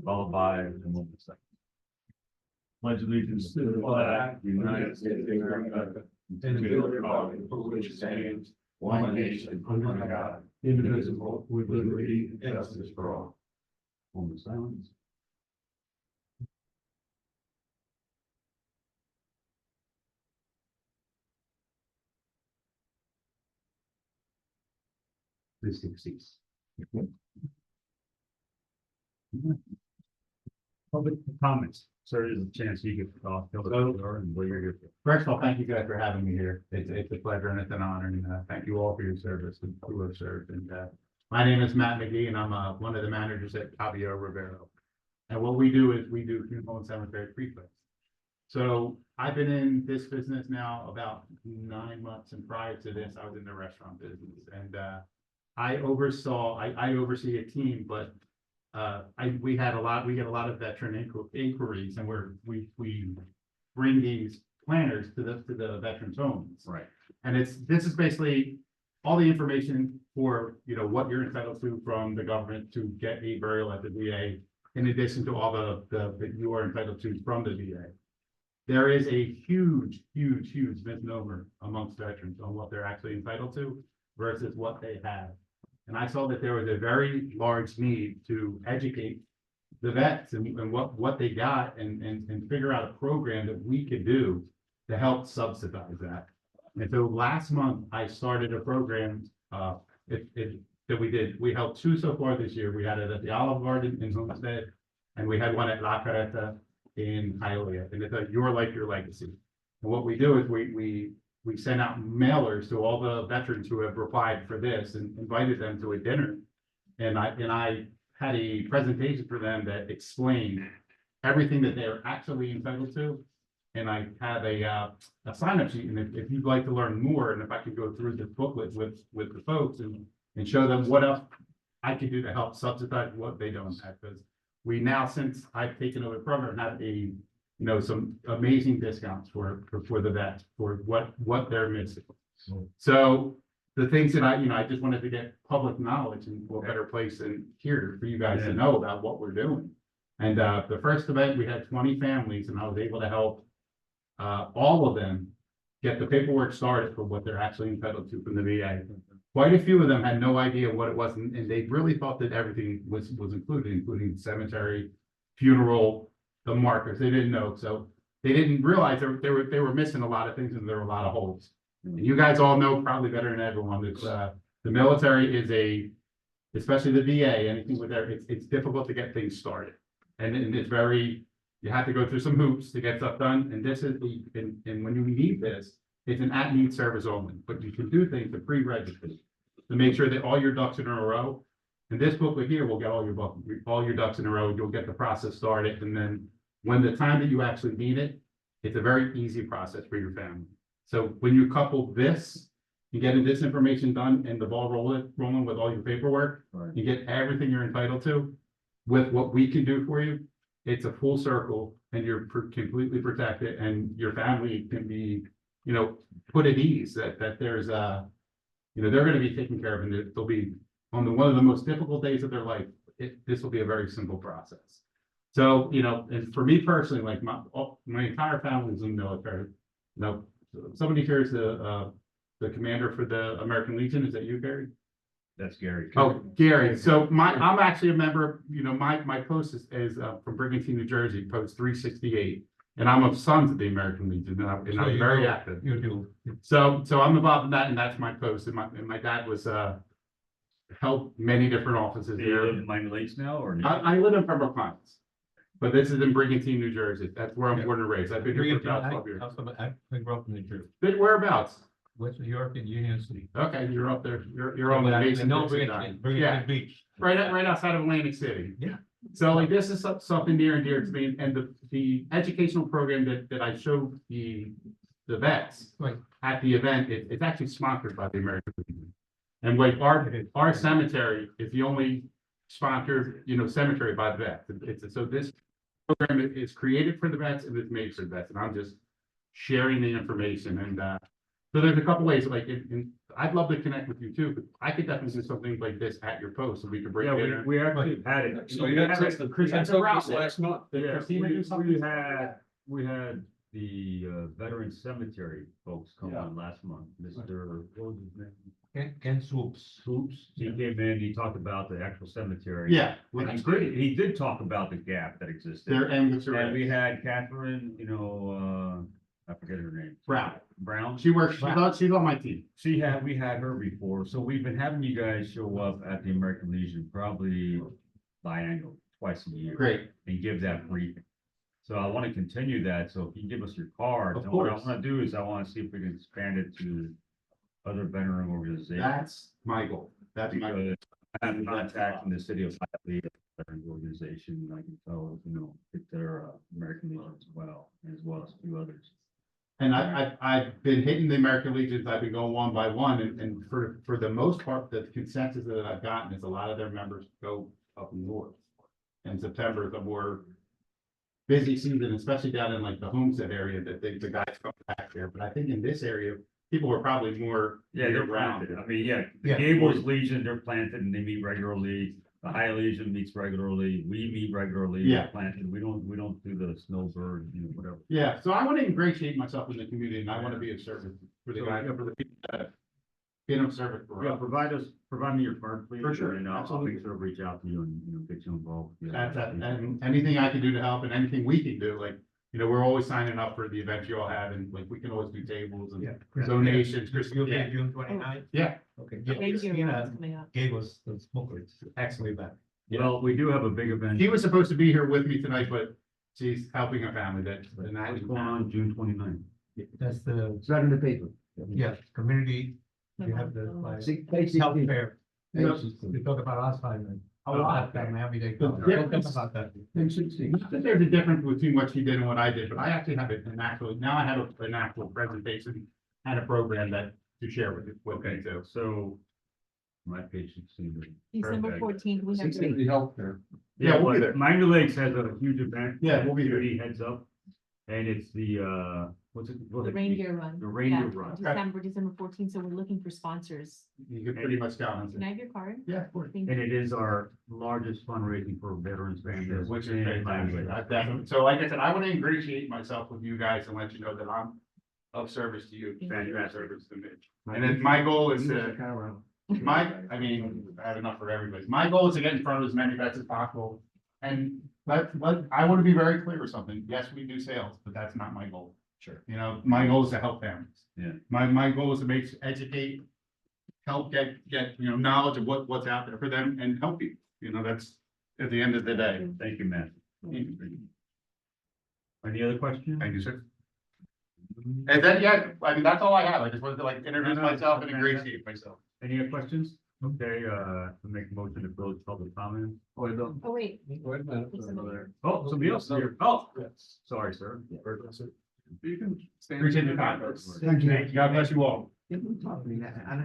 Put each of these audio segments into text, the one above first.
followed by a moment second. Pledge allegiance to the flag, of the United States of America, and to the republic for which it stands, one nation, under God, indivisible, with liberty and justice for all. Moment of silence. Please take seats. Public comments. Sir, there's a chance you get to talk. Tell us who you are and what you're here for. First of all, thank you guys for having me here. It's a pleasure and it's an honor, and thank you all for your service and who have served. And my name is Matt McGee, and I'm one of the managers at Caballero Rivero. And what we do is we do funeral and cemetery pre-plans. So I've been in this business now about 9 months, and prior to this, I was in the restaurant business. And I oversee a team, but we get a lot of veteran inquiries, and we bring these planners to the veterans' homes. Right. And this is basically all the information for, what you're entitled to from the government to get a burial at the VA, in addition to all that you are entitled to from the VA. There is a huge misnomer amongst veterans on what they're actually entitled to versus what they have. And I saw that there was a very large need to educate the vets and what they got and figure out a program that we could do to help subsidize that. And so last month, I started a program that we did. We held 2 so far this year. We had it at the Olive Garden in Homestead, and we had one at La Carreta in Hialeah. And it's a Your Life, Your Legacy. And what we do is we send out mailers to all the veterans who have replied for this and invited them to a dinner. And I had a presentation for them that explained everything that they're actually entitled to. And I have a sign-up sheet, and if you'd like to learn more, and if I could go through this booklet with the folks and show them what else I could do to help subsidize what they don't have. Because we now, since I've taken over the program, have some amazing discounts for the vets for what they're missing. So the things that I just wanted to get public knowledge and a better place in here for you guys to know about what we're doing. And the first event, we had 20 families, and I was able to help all of them get the paperwork started for what they're actually entitled to from the VA. Quite a few of them had no idea what it was, and they really thought that everything was included, including cemetery, funeral, the markers. They didn't know, so they didn't realize they were missing a lot of things, and there were a lot of holes. And you guys all know probably better than everyone that the military is especially the VA, anything with there, it's difficult to get things started, and it's very. You have to go through some hoops to get stuff done, and this is and when you need this, it's an at-need service only, but you can do things to pre-register to make sure that all your ducks in a row. And this booklet here will get all your ducks in a row. You'll get the process started, and then when the time that you actually need it, it's a very easy process for your family. So when you couple this, you getting this information done and the ball rolling with all your paperwork, right. You get everything you're entitled to with what we can do for you. It's a full circle, and you're completely protected, and your family can be, put at ease that there's they're going to be taken care of, and they'll be on one of the most difficult days of their life. This will be a very simple process. So, and for me personally, like my entire family is in the military. Somebody here is the commander for the American Legion. Is that you, Gary? That's Gary. Oh, Gary. So I'm actually a member, my post is from Brigantine, New Jersey, post 368. And I'm of Sons of the American Legion, and I'm very active. You do. So I'm involved in that, and that's my post. And my dad was held many different offices Do you there. live in Miami Lakes now, or no? I live in Pembroke Pines, but this is in Brigantine, New Jersey. That's where I'm born and raised. I've been here for about 12 years. I grew up in New Jersey, But whereabouts? West New York and Union City. Okay, you're up there. You're on the Mason. No, Dixon line. Yeah, Brigantine Beach. right outside of Atlantic City. Yeah. So like this is something near and dear to me, and the educational program that I showed the vets Right. at the event, it's actually sponsored by the American Legion. And like our cemetery is the only sponsored, cemetery by the vets. So this program is created for the vets and it's made for the vets, and I'm just sharing the information. And So there's a couple ways, like, I'd love to connect with you too, but I could definitely do something like this at your post, so we could bring Yeah, dinner. we actually had it. So you had That's the Christmas last month. Did Yeah, Christina do something? we had the veteran cemetery folks come Yeah. on last month, Mr. What was his name? Ken Swoops. Hoops, he came in, he talked about the actual cemetery. Yeah, well, And that's great. he did talk about the gap that existed. Their Angus And we array. had Catherine, I forget her name. Brown. Brown. She's on my team. We had her before, so we've been having you guys show up at the American Legion probably biannual, twice a year. Great. And give that briefing. So I want to continue that, so if you give us your card, Of and what I course. want to do is I want to see if we can expand it to other veteran organizations. That's my goal. That's my goal. Because I'm contacting the city of Hialeah veteran organization, I can tell, if they're American Legion as well as a few others. And I've been hitting the American Legions, I've been going one by one, and for the most part, the consensus that I've gotten is a lot of their members go up north. And September is a more busy season, especially down in like the Homestead area, that the guys come back there, but I think in this area, people are probably more Yeah, they're year-round. planted. I mean, yeah, the Yeah. Gables Legion, they're planted and they meet regularly. The High Legion meets regularly. We meet regularly. They're Yeah. Planted. We don't do the snowbird, whatever. Yeah, so I want to ingratiate myself in the community, and I want to be of service for the So, guys, for the people that have been of service for Yeah, us. provide me your card, please. For sure, And I'll absolutely. make sure to reach out to you and, get you involved. Yeah. And anything I can do to help and anything we can do, like, we're always signing up for the events you all have, and like, we can always do tables and donations, You'll be yeah, June 29th. yeah, Okay. Reindeer coming up. Gave us the smokers. Excellent event. Well, we do have a big event. she was supposed to be here with me tonight, but she's helping a family that. What's going on June 29th? That's the, It's not in the paper. yeah, community, you have the, like, Basically, health fair. basically. We talk about Alzheimer's. A lot. Miami Day. The Talk difference- about that. Not that there's a difference between what she did and what I did, but I actually have an actual, now I have an actual presentation and a program to share with you. Okay, so my page 16. December Perfect. 14th, we have. Sixteen, the healthcare. Yeah, we'll be but there. Miami Lakes has a huge event. Yeah, we'll be there. Community Heads up. And it's the, what's it? The reindeer run. The reindeer Yeah, run. December 14th, so we're looking for sponsors. You could pretty much count on Can I it. have your card? Yeah, of course. Thank And you. it is our largest fundraising for veterans families. Which is in fantastic. Miami Lakes. I definitely- So like I said, I want to ingratiate myself with you guys and let you know that I'm of service to you, fantastic service to me. And then my goal is to, I have enough for everybody. My goal is to get in front of as many vets as possible. And I want to be very clear with something. Yes, we do sales, but that's not my goal. Sure. My goal is to help families. Yeah. My goal is to educate, help get, knowledge of what's out there for them and help you. That's at the end of the day. Thank you, Matt. Any other questions? Thank you, sir. And then, that's all I have. I just wanted to introduce myself and ingratiate myself. Any other questions? Okay, to make a motion to close public comment. Oh, wait. Wait a minute. Oh, somebody else is here. Oh, Yes. sorry, sir. You can stand. Appreciate the time. Thank you. God bless you all. I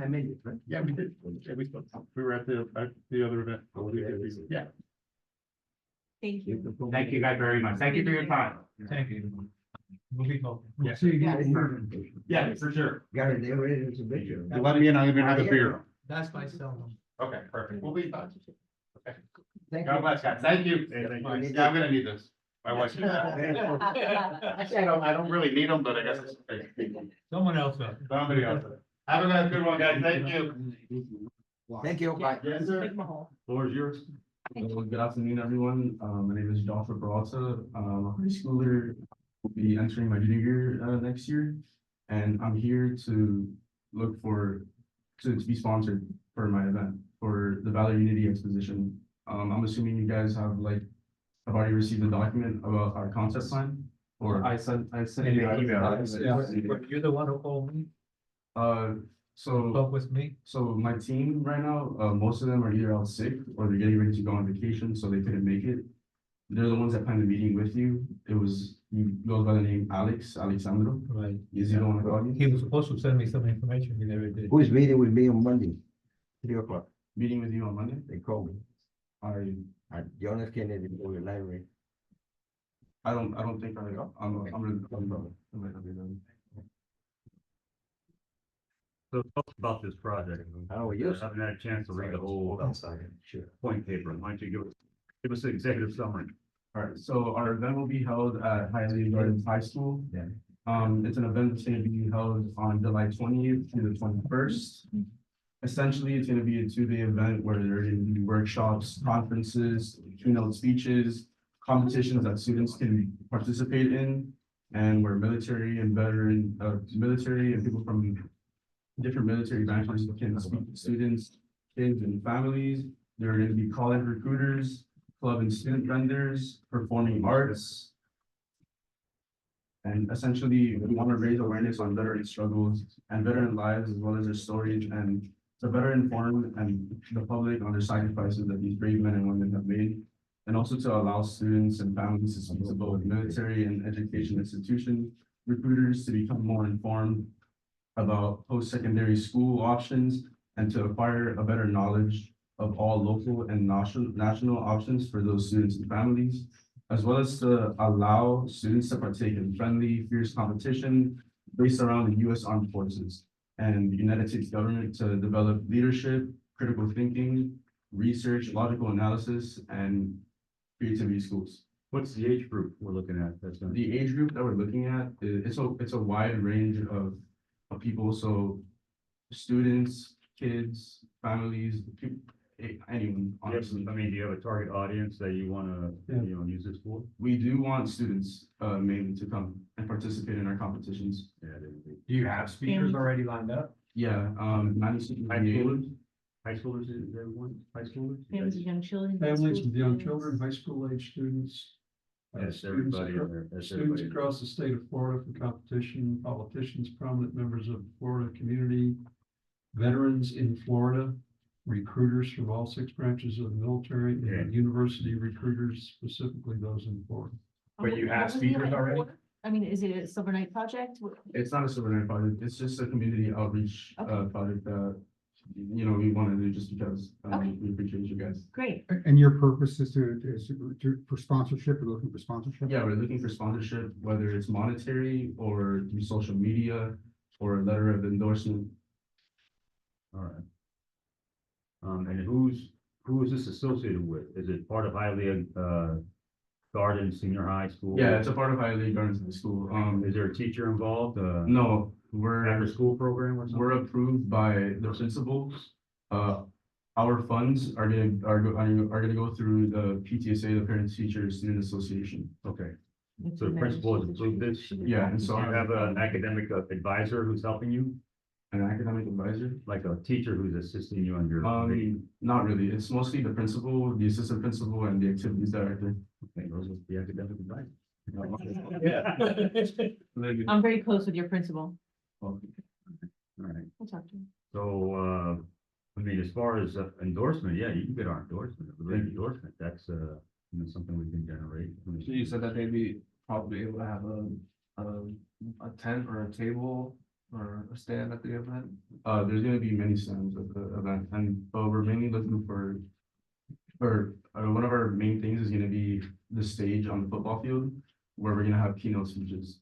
made it, right? Yeah, we did. Yeah, we spoke. We were at the other event. Yeah. Thank you. Thank you guys very much. Thank you for your time. Thank you. We'll be talking. Yeah. See you Yes. again. Yeah, for sure. Got it, they ready, it's a picture. You let me in, I'm gonna have a beer. That's my cell phone. Okay, perfect. We'll be in touch. Thank God you. bless, guys. Thank you. Hey, thank you. Yeah, I'm gonna need this. My wife. Actually, I don't really need them, but I guess it's okay. Someone else. Somebody else. Have a good one, guys. Thank you. Thank you, bye. Yes, sir. Big Mahal. Floor is yours. Good afternoon, everyone. My name is Joshua Peralta. I'm a high schooler. Will be entering my junior year next year, and I'm here to look to be sponsored for my event for the Valor Unity Exposition. I'm assuming you guys have already received a document about our concept plan, or I sent you an email. You're the one who called me, So spoke with me. my team right now, most of them are either out sick or they're getting ready to go on vacation, so they couldn't make it. They're the ones that planned the meeting with you. He goes by the name Alexandro. Right. Is he the one that called you? He was supposed to send me some information, he never did. Who's meeting with me on Monday? 3 o'clock, Meeting with you on Monday? they called me, at John F. Kennedy, or the library. I don't think I'm gonna. So talk about this project. How are you? I haven't had a chance to read the whole Sure. point paper. Why don't you give us an executive summary? All right, so our event will be held at Hialeah Gardens High School. Yeah. It's an event that's gonna be held on July 20th through the 21st. Essentially, it's gonna be a two-day event where there are gonna be workshops, conferences, keynote speeches, competitions that students can participate in. And where military and military and people from different military backgrounds can speak to students, kids and families. There are gonna be college recruiters, club and student vendors, performing arts. And essentially, we want to raise awareness on veteran struggles and veteran lives as well as their stories and to better inform and the public on their sacrifices that these brave men and women have made. And also to allow students and families to speak to both military and education institutions, recruiters to become more informed about post-secondary school options and to acquire a better knowledge of all local and national options for those students and families, as well as to allow students to partake in friendly, fierce competition based around the U.S. Armed Forces and the United States government to develop leadership, critical thinking, research, logical analysis, and creativity schools. What's the age group we're looking at? That's gonna The age group that we're looking at, it's a wide range of people, so students, kids, families, anyone, honestly. I mean, do you have a target audience that you wanna, use this for? We do want students mainly to come and participate in our competitions. Yeah, Do you have speakers already lined up? Yeah, 96. high schoolers? High schoolers, is everyone, high schoolers? Families with young children. high Families school with young students. children, high school age students. Yes, students everybody in acro- there. That's Students everybody. across the state of Florida for competition, politicians, prominent members of the Florida community, veterans in Florida, recruiters from all 6 branches of the military, Yeah. and university recruiters, specifically those in Florida. But you What have was the speakers event already? for? I mean, is it a Silver Night project? It's not a Silver Night project, it's just a community outreach Okay. project that, we want to do just because Okay. we appreciate you guys. Great. And your purpose is for sponsorship, you're looking for sponsorship? Yeah, we're looking for sponsorship, whether it's monetary or through social media or a letter of endorsement. All right. And who is this associated with? Is it part of Hialeah, Garden Senior High School? Yeah, it's a part of Hialeah Gardens High School. Is there a teacher involved? No, After school program or something? we're approved by the principals. Our funds are gonna go through the PTSA, the Parents Teacher Student Association. Okay, so the principal has approved this? Yeah, and so So you have an academic advisor who's helping you, An academic advisor? like a teacher who's assisting you on your. Not really. It's mostly the principal, the assistant principal, and the activities director. Okay, those are the academic advisor. I'm very close with your principal. All right, I'll talk to him. so, I mean, as far as endorsement, yeah, you can get our endorsement, a great endorsement, that's, something we can generate. I mean, So you said that they'd be probably able to have a tent or a table or a stand at the event? There's gonna be many stands at the event, but we're mainly looking for one of our main things is gonna be the stage on the football field, where we're gonna have keynote speeches.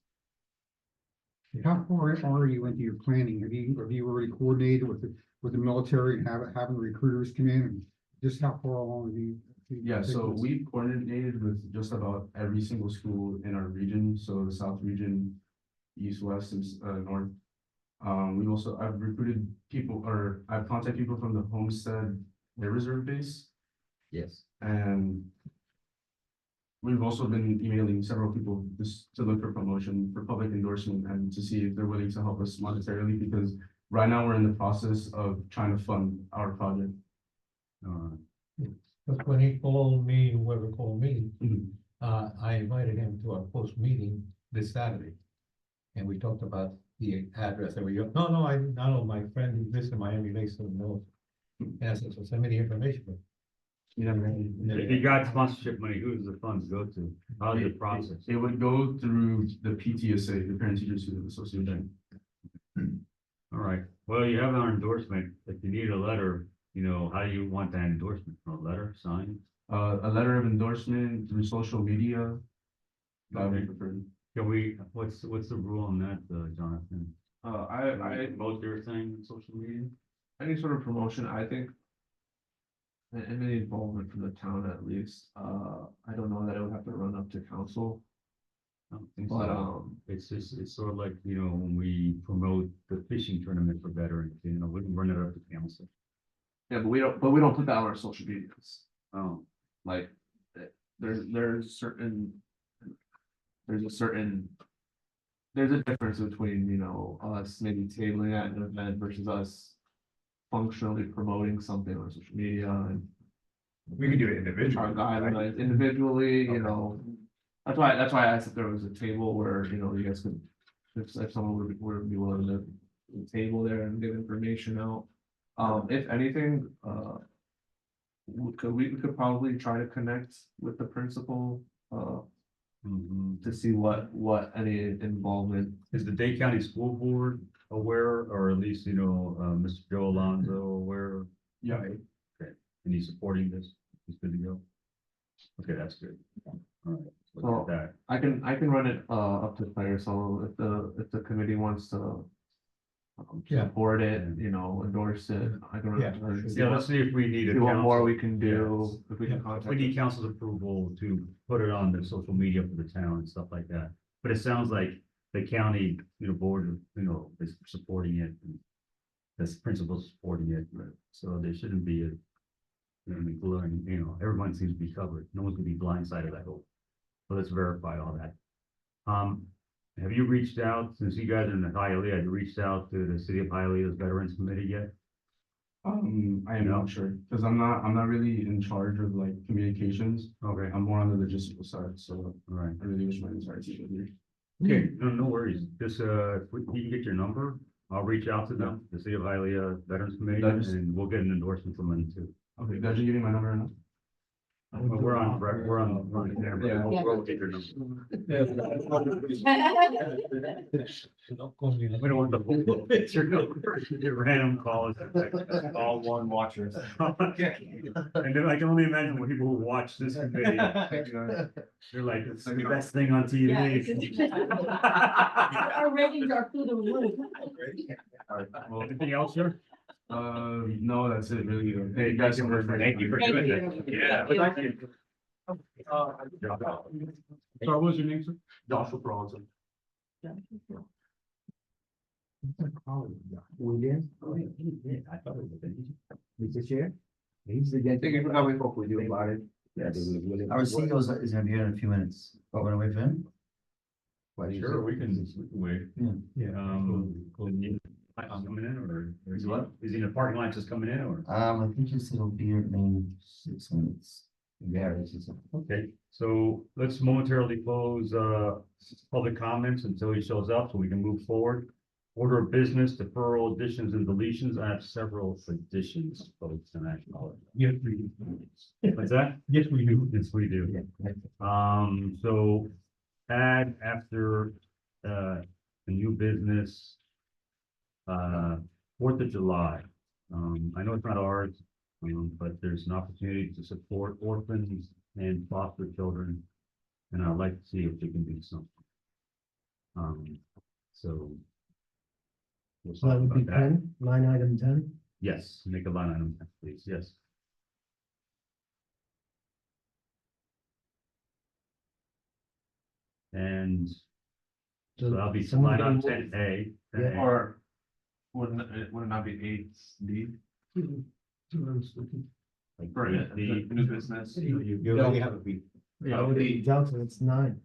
How far are you into your planning? Have you already coordinated with the military and having recruiters come in? And just how far along have you? Yeah, so we coordinated with just about every single school in our region, so the South region, East, West, and North. I've recruited people, or I've contacted people from the Homestead Air Reserve Base, Yes. and we've also been emailing several people just to look for promotion, for public endorsement, and to see if they're willing to help us monetarily, because right now we're in the process of trying to fund our project. Because when he called me, whoever called me, Mhm. I invited him to our post meeting this Saturday. And we talked about the address that we go, no, I know my friend who lives in Miami Lakes, so no. And I said, so send me the information. If you got sponsorship money, who does the funds go to? How's the process? It would go through the PTSA, the Parent Teacher Student Association. All right, well, you have our endorsement, if you need a letter, how do you want that endorsement, a letter, signed? A letter of endorsement through social media. That would be Okay. preferred. Can we, what's the rule on that, Jonathan? Most everything on social media? any sort of promotion, I think. And any involvement from the town at least, I don't know that it would have to run up to council, I don't think but, so. It's just, it's sort of like, when we promote the fishing tournament for veterans, we can run it up to council. yeah, but we don't put that on our social medias. Oh, Like, there's certain. There's a difference between, us maybe tabling at an event versus us. Functionally promoting something on social media and We can do it our individually. guidelines individually, That's why I asked if there was a table where, you guys could, if someone would be willing to table there and give information out. If anything, we could probably try to connect with the principal, to see what any involvement. is the Dade County School Board aware, or at least, Mr. Joe Alonso aware? Yeah, Okay, and he's supporting this, he's good to go? Okay, that's good. All right, look So- at that. I can run it up to Claire, so if the committee wants to. Yeah. Support it, endorse it, I can run it to her. and see Yeah, what- let's see if we need a See what more council. we can do, Yes. if we can We contact. need council's approval to put it on the social media for the town and stuff like that. But it sounds like the county, board, is supporting it. And this principal supporting it, so there shouldn't be a. Glaring, everyone seems to be covered. No one's gonna be blindsided, I hope. So let's verify all that. Have you reached out, since you guys are in the Hialeah, have you reached out to the City of Hialeah's Veterans Committee yet? I am not sure, because I'm not really in charge of like communications. Okay, I'm more on the logistical side, so all right. I really wish my entire team was here. Okay, no worries. Just, if you can get your number, I'll reach out to them, the City of Hialeah Veterans Committee, That's- and we'll get an endorsement from them too. Okay, did you give me my number or not? We're on camera. Yeah. We'll get your number. We don't want the whole picture, no, your random calls. All one watchers. And then I can only imagine when people who watch this committee, they're like, it's the best thing on TV. Our ratings are through the roof. Well, anything else, sir? No, that's it, really. Hey, you guys can work. Thank you for Thank doing you. that. Yeah. Thank you. So what was your name, sir? Joshua Bronson. William? Oh, yeah, I thought it was Mr. Chair? He's the guy. Thank you for coming. Spoke with you about it. Yes. William. Our CEO is gonna be here in a few minutes. Oh, wanna wait for him? What is Sure, it? we can wait. Yeah. Coming in or? Is what? Is he in the parking lot just coming in or? I think he said he'll be here in 6 minutes. Garage is. Okay, so let's momentarily close, public comments until he shows up so we can move forward. Order of business, deferral, additions and deletions. I have several additions, folks, and I acknowledge. Yes, we do. What's that? Yes, we do. Yes, we do. So add after, the new business. 4th of July. I know it's not ours, but there's an opportunity to support orphans and foster children. And I'd like to see if we can do something. So. we'll So that talk would be about that. 10, line item 10. Yes, make a line item, please, yes. And so that'll be someone line item getting- 10A. Yeah. Or would it not be 8D? Like For the- the new business? You already have a beat. Yeah, Oh, the- Delta, it's 9.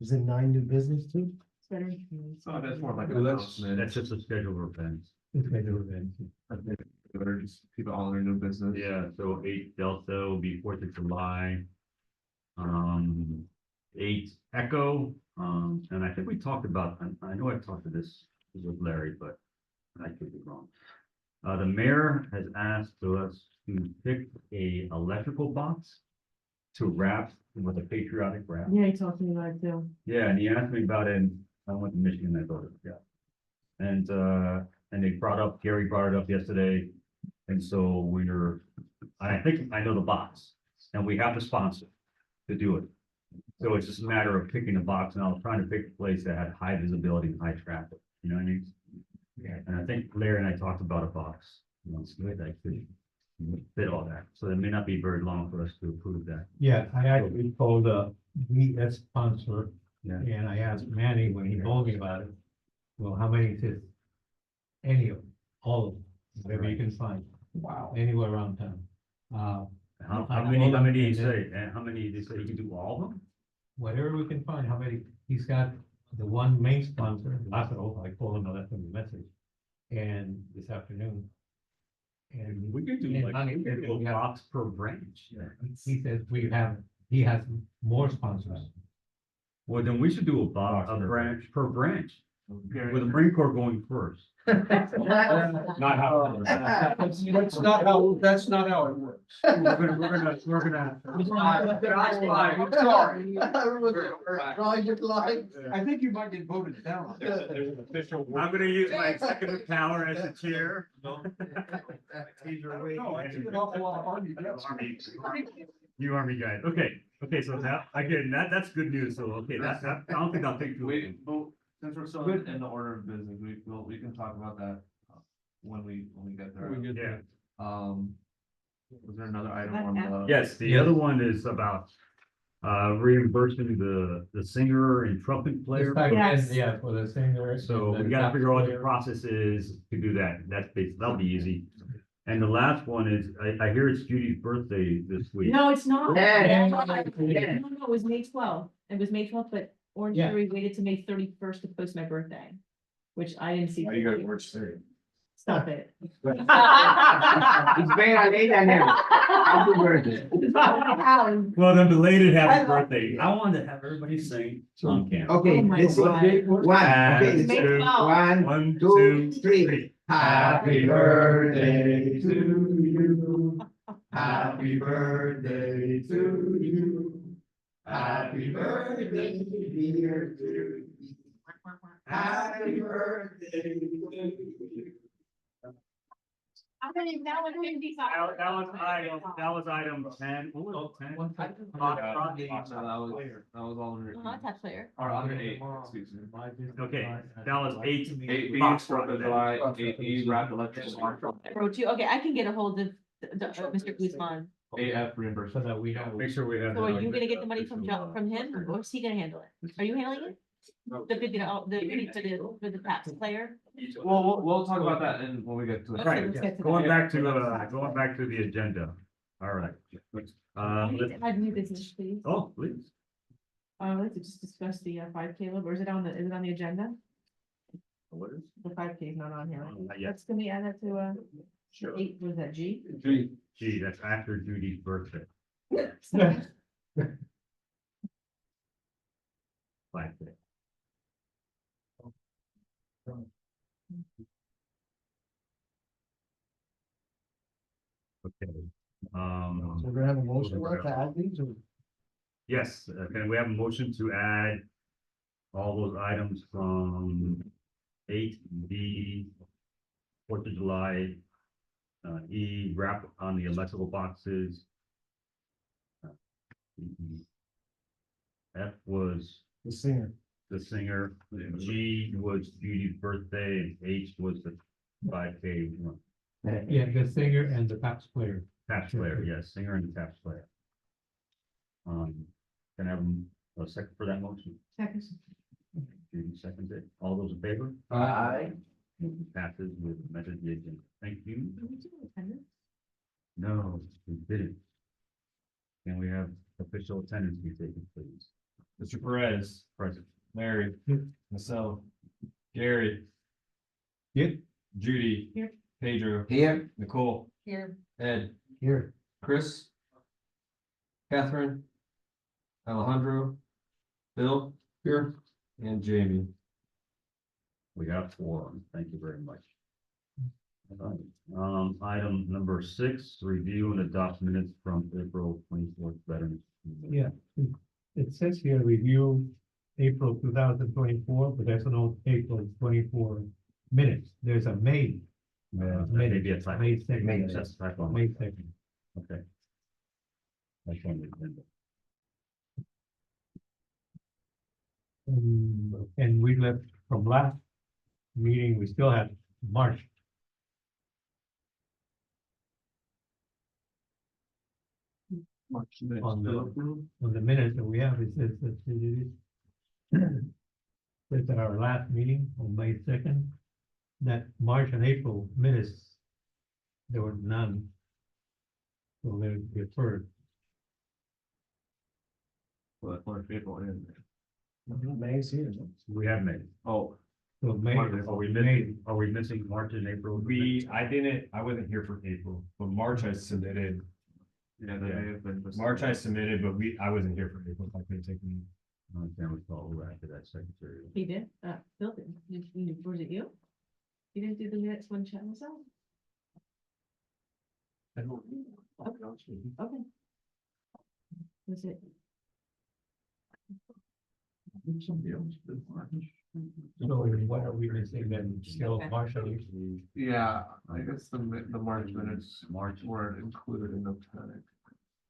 Is it 9 new business too? Oh, that's more like an Well, that's- announcement. That's just a schedule of events. Or just keep it all in their new business. Yeah, so 8 Delta will be 4th of July. 8 Echo, and I think we talked about, I know I talked to this with Larry, but I could be wrong. The mayor has asked us to pick a electrical box to wrap with a patriotic wrap. Yeah, he talked to me about it too. Yeah, and he asked me about it, and I went to Michigan, I thought, yeah. And they Gary brought it up yesterday, and so I think I know the box, and we have the sponsor to do it. So it's just a matter of picking a box, and I was trying to pick a place that had high visibility and high traffic. You know what I mean? Yeah. And I think Larry and I talked about a box, you know, so that could fit all that, so it may not be very long for us to approve that. Yeah, I actually told, VS sponsor, Yeah. and I asked Manny when he told me about it. Well, how many is it? Any of them, all of them, whatever you can find, Wow. anywhere around town. How many did you say, and how many did you say you can do all of them? Whatever we can find, how many, he's got the one main sponsor, Lázaro, I called him, I left him a message. And this afternoon. And We could do and like, Manny we could said do a we have- box per branch. he says he has more sponsors. Well, then we should do a box, a branch per branch, with the Marine Corps going first. Not how. That's not how it works. We're gonna. I'm sorry. Roger, I think you might get voted down. I'm gonna use my executive power as the chair. No, I see an awful lot of Army vets. You Army guys, okay, so that, again, that's good news, so, okay, I don't think I'll take too We, long. but since we're still in the order of business, we can talk about that when we get there. Yeah, Was there another item on the? yes, the other one is about, reimbursing the singer and trumpet player. Yes. Yeah, for the singer. So we gotta figure out what the process is to do that, that'll be easy. And the last one is, I hear it's Judy's birthday this week. No, it's not. Yeah. No, no, it was May 12th. It was May 12th, but Orange Yeah. Theory waited to May 31st to post my birthday, which I didn't see. Orange Theory? Stop it. It's been a late and happy birthday. Well, then belated happy birthday, I wanted to have everybody sing on camera. Okay, Oh my this is God. one, okay, It's May 12th. one, One, two, two, three. Happy birthday to you. Happy birthday to you. Happy birthday, dear Judy. Happy birthday to you. That was item 10. What was it, 10? That was all under. Touch player. Or under 8, excuse me. Okay, that was 8. 8B, Box 4th of July, 8E, wrapped electrical. Road two, okay, I can get a hold of Mr. Guzman. AF So reimbursement. that we know. Make sure we have. So are you gonna get the money from from him, or is he gonna handle it? Are you handling it? The $50 for the tax player? Well, we'll talk about that when we get to it. Okay, Right, let's get to going that. back to the agenda. All right. Add new business, please. Oh, please. I'd like to just discuss the 5K, or is it on the agenda? What is? The 5K is not on here. right? Not yet. Let's, can we add that to, Sure. 8, was that G? Gee, that's after Judy's birthday. 5K. Okay, So we're gonna have a motion to add these or? yes, can we have a motion to add all those items from 8B, 4th of July, E, wrap on the electrical boxes. F was The singer. the singer, G was Judy's birthday, and H was the 5K one. Yeah, the singer and the tax player. Taps player, yes, singer and the taps player. Can I have a second for that motion? Second. Judy seconds it. All those in favor? Aye. Passes with amended the agenda. Thank you. No, we didn't. Can we have official attendance be taken, please? Mr. Perez, Present. Larry, myself, Gary. Yep. Judy. Here. Pedro, Here. Nicole, Here. Ed, Here. Chris. Catherine. Alejandro. Bill. Here. And Jamie. We got 4. Thank you very much. Item number 6, review and adopt minutes from April 24th Veterans. Yeah, it says here review April 2024, but there's no April 24 minutes. There's a May. Maybe a typo. May 2nd. Maybe that's a typo. May 2nd. Okay. That's on the agenda. And we left from last meeting, we still have March. March minutes On the- to approve. On the minutes that we have, it says that it is. Says at our last meeting on May 2nd, that March and April minutes, there were none. So they're deferred. Well, that's March, April, and, May's here. We have made. oh, So May. Are we missing March and April? I wasn't here for April, but March I submitted, yeah, they may have been. March I submitted, but I wasn't here for April, so I couldn't take me. I can't recall who acted as secretary. He did, Bill did, was it you? You didn't do the minutes when Chad was out? Okay. Was it? Somebody else did March. So what are we missing then? Still Okay. March and April? Yeah, I guess the March minutes weren't included in the panic.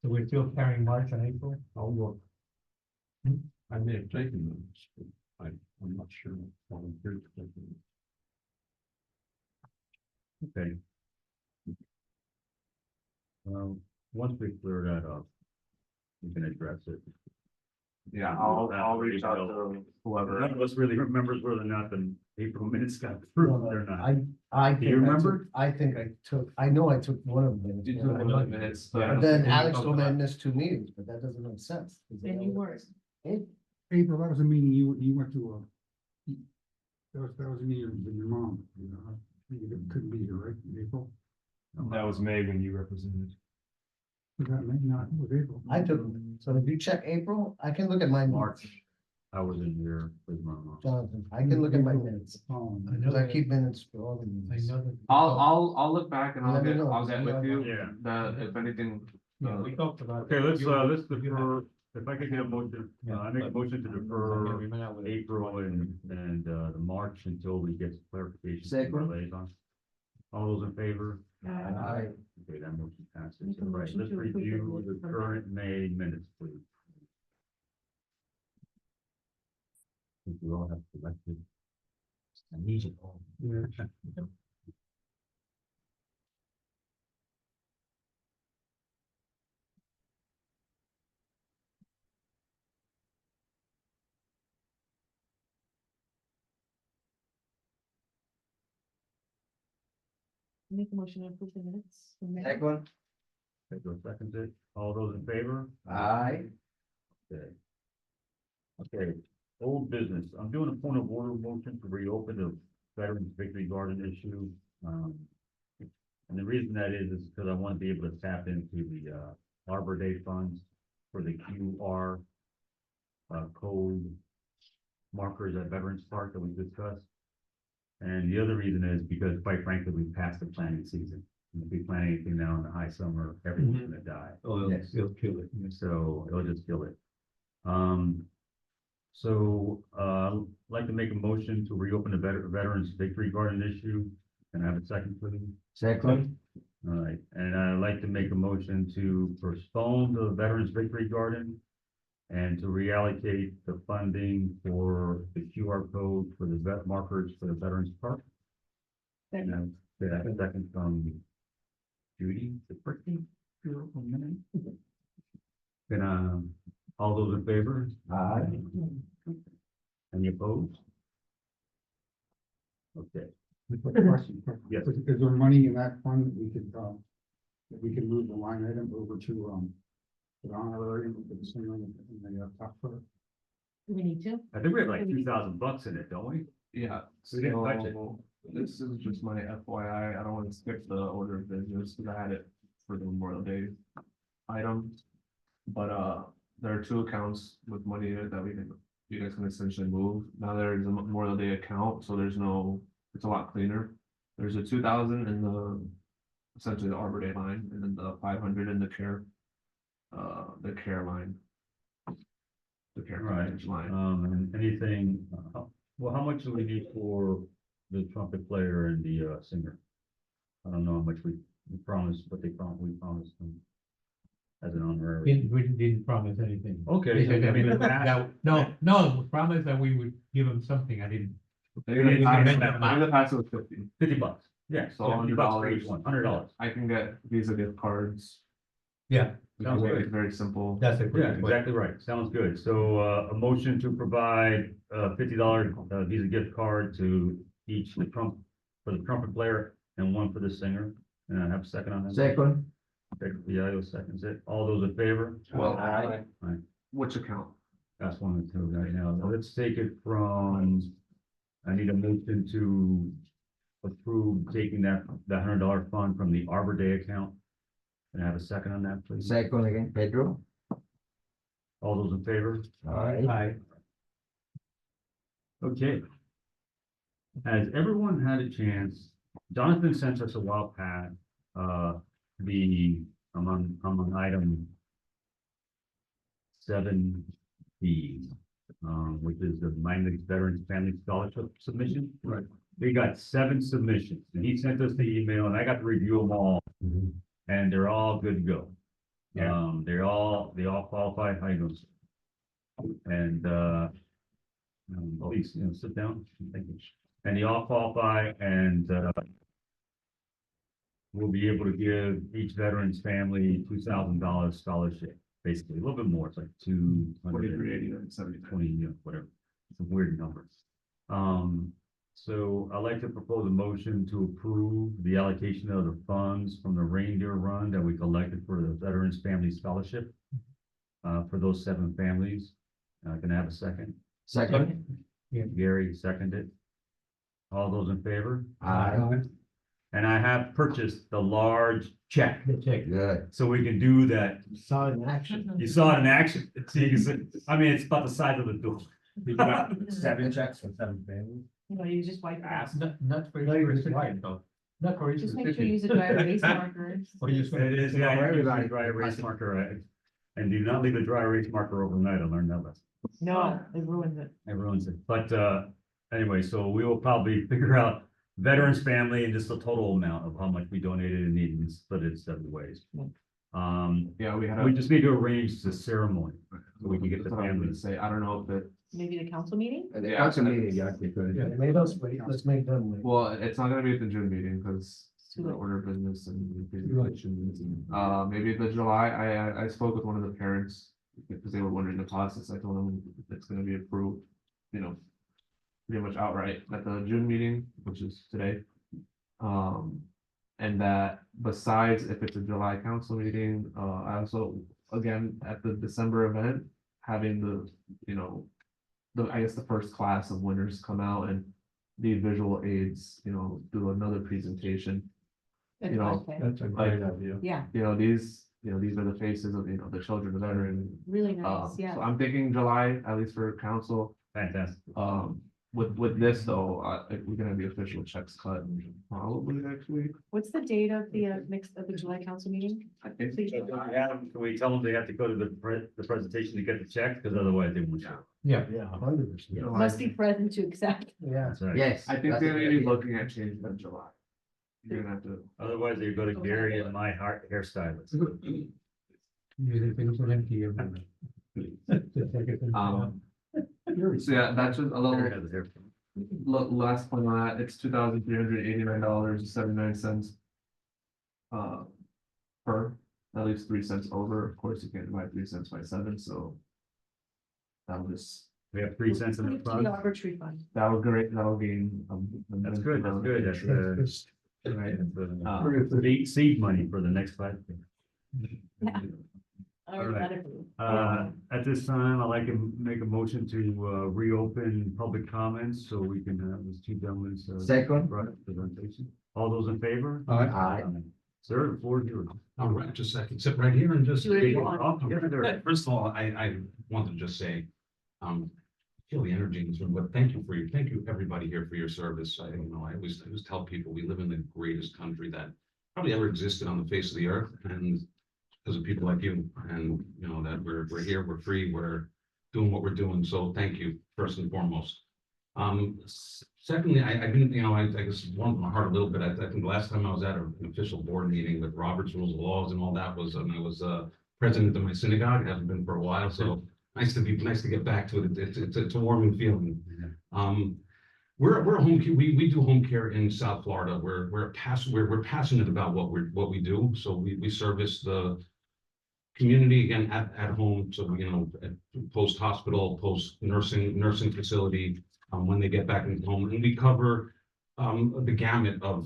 So we're still carrying March and April? I'll look. I may have taken them, but I'm not sure. Okay. Once we clear that up, we can address it. Yeah, I'll reach out to whoever. None of us really remembers whether or not the April minutes got approved or not. I. Do you remember? I think I know I took one of them. You took one of the minutes, But then Alex told me I missed 2 meetings, but that doesn't make sense. And you weren't. April, that was a meeting you went to, that was a meeting with your mom, you know, you couldn't be here, right, in April? That was May when you represented. Was that May? No, I think it was April. I took, so if you check April, I can look at my March. March, I was in here with my mom. Jonathan, I can look at my minutes, I know because I that- keep minutes for all the I meetings. know that. I'll look back and Let me know. I'll get with you. Yeah. That if anything, Yeah, we talked about. Okay, let's You- defer, if I could get a motion, I make a motion to defer we went out with- April and the March until we get clarification. from our Second. liaison. All those in favor? Aye. Okay, that motion passes. Make a All right, motion let's to approve the review minutes the from current May minutes, please. I think we all have selected. I need you all. Make a motion to approve the minutes. from May. Second, Pedro seconds it. All those in favor? aye. Okay. Okay, old business. I'm doing a point of order motion to reopen the Veterans Victory Garden issue. And the reason that is because I want to be able to tap into the, Arbor Day funds for the QR code markers at Veterans Park that we discussed. And the other reason is because quite frankly, we passed the planting season. And if we plant anything now in the high summer, everything's gonna die. Oh, it'll kill it. So it'll just kill it. I'd like to make a motion to reopen the Veterans Victory Garden issue. Can I have a second, please? Second, All right, and I'd like to make a motion to postpone the Veterans Victory Garden and to reallocate the funding for the QR code for the vet markers for the Veterans Park. Second. And a second from Judy, the pretty girl from minute. Then, all those in favor? aye. Any opposed? Okay, Question. yes. Is there money in that fund that we could move the line item over to, the honorary, for the same in the top for? Do we need to? I think we have like $2,000 in it, don't we? yeah. We didn't touch it. So this is just my FYI. I don't want to skip the order of business because I had it for the Memorial Day item. But there are 2 accounts with money in it that you guys can essentially move. Now there's a Memorial Day account, so it's a lot cleaner. There's a 2,000 in essentially the Arbor Day line, and then the 500 in the care line. The care Right, package line. and anything, well, how much do we need for the trumpet player and the singer? I don't know how much we promised, but we promised them as an honorary. We didn't promise anything. Okay. They said I mean, that- No, we promised that we would give them something. I didn't Maybe the You can highest- make that amount. maybe the highest was 50. $50. Yeah, So $50 for $100. each one, $100. I can get Visa gift cards. Yeah, We Sounds can make good. it very simple. that's a Yeah, great way. exactly right. Sounds good. So, a motion to provide $50 Visa gift card to each for the trumpet player and one for the singer. And I have a second on that. Second. Okay, Diallo seconds it. All those in favor? Well, Aye. which account? That's one of the two right now. Now let's take it from, I need a motion to approve taking that $100 fund from the Arbor Day account. Can I have a second on that, please? Second again, Pedro. All those in favor? Aye. Aye. Okay. Has everyone had a chance? Jonathan sent us a while back, I'm on item 7B, which is the Miami Veterans Family Scholarship submission. Right. We got 7 submissions, and he sent us the email, and I got to review them all, and they're all good to go. Yeah. They all qualify, how you doing, sir? And, please, sit down, thank you. And they all qualify, and, we'll be able to give each veteran's family $2,000 scholarship, basically, a little bit more, it's like 4380 whatever, some weird numbers. So I'd like to propose a motion to approve the allocation of the funds from the reindeer run that we collected for the Veterans Family Scholarship. For those 7 families. Can I have a second? Second. Gary seconded. All those in favor? Aye. And I have purchased the large check, Good. so we can do that. Saw it in action. You saw it in action. So you can see, I mean, it's about the size of the door. You got 7 checks from 7 families. You know, you just wipe it out. Not for you, though. Not for you. Just make sure you use a dry erase marker. Or you just. It is, yeah, I use the dry erase marker, right? And do not leave the dry erase marker overnight. I learned that lesson. No, it ruins it. Everyone's it. But, anyway, so we will probably figure out veterans family and just the total amount of how much we donated and need and split it 7 ways. Yeah, we had. We just need to arrange the ceremony so we can get the That's what I was gonna families. say, I don't know if it, Maybe the council meeting? And the Yeah. council meeting, yeah, we could. Yeah, made us wait, let's make them wait. well, it's not gonna be at the June meeting, because too the late. order of business and the Right. presentations. Maybe the July, I spoke with one of the parents, because they were wondering the process, I told them it's gonna be approved, pretty much outright at the June meeting, which is today. And that besides if it's a July council meeting, I also, again, at the December event, having the, I guess the first class of winners come out and the visual aids, do another presentation. That's You know, okay. That's a great idea. Yeah, These are the faces of, the children of veterans. really nice, So yeah. I'm thinking July, at least for council. Fantastic. With this though, we're gonna have the official checks cut probably next week. What's the date of the July council meeting? Please. So can we tell them they have to go to the presentation to get the check, because otherwise they won't show. Yeah. Yeah, 100%. Must be present to accept. Yeah. That's right. Yes. I think that's they're a gonna good be idea. looking at changing that July. You're gonna have to. Otherwise they go to Gary and my hairstylist. Usually things are empty. So yeah, that's just a little. Gary has a hair. Last point on that, it's $2,389.79. Per, that leaves 3 cents over, of course, you can't divide 3 cents by 7, so. That'll just, We have 3 cents in the front. The Arbor Tree Fund. that'll gain. That's good, that's good. That's, Right. seed money for the next 5 years. Already right. got it. At this time, I'd like to make a motion to reopen public comments so we can have these 2 gentlemen. Second. Presentation. All those in favor? Aye. Sir, the floor is yours. All right, just I can sit right here and just. Do whatever you want. Oh, yes, sir. First of all, I wanted to just say, feel the energy in this room, but thank you everybody here for your service. I always tell people we live in the greatest country that probably ever existed on the face of the earth, and because of people like you, and that we're here, we're free, we're doing what we're doing. So thank you first and foremost. Secondly, I've been, I guess warmed my heart a little bit. I think the last time I was at an official board meeting with Robert's Rules of Laws and all that was, when I was president of my synagogue. It hasn't been for a while, so nice to get back to it. It's a warming feeling. we're a home, we do home care in South Florida. We're passionate about what we do. So we service the community again at home. So, you know, post hospital, post nursing facility, when they get back into home, and we cover the gamut of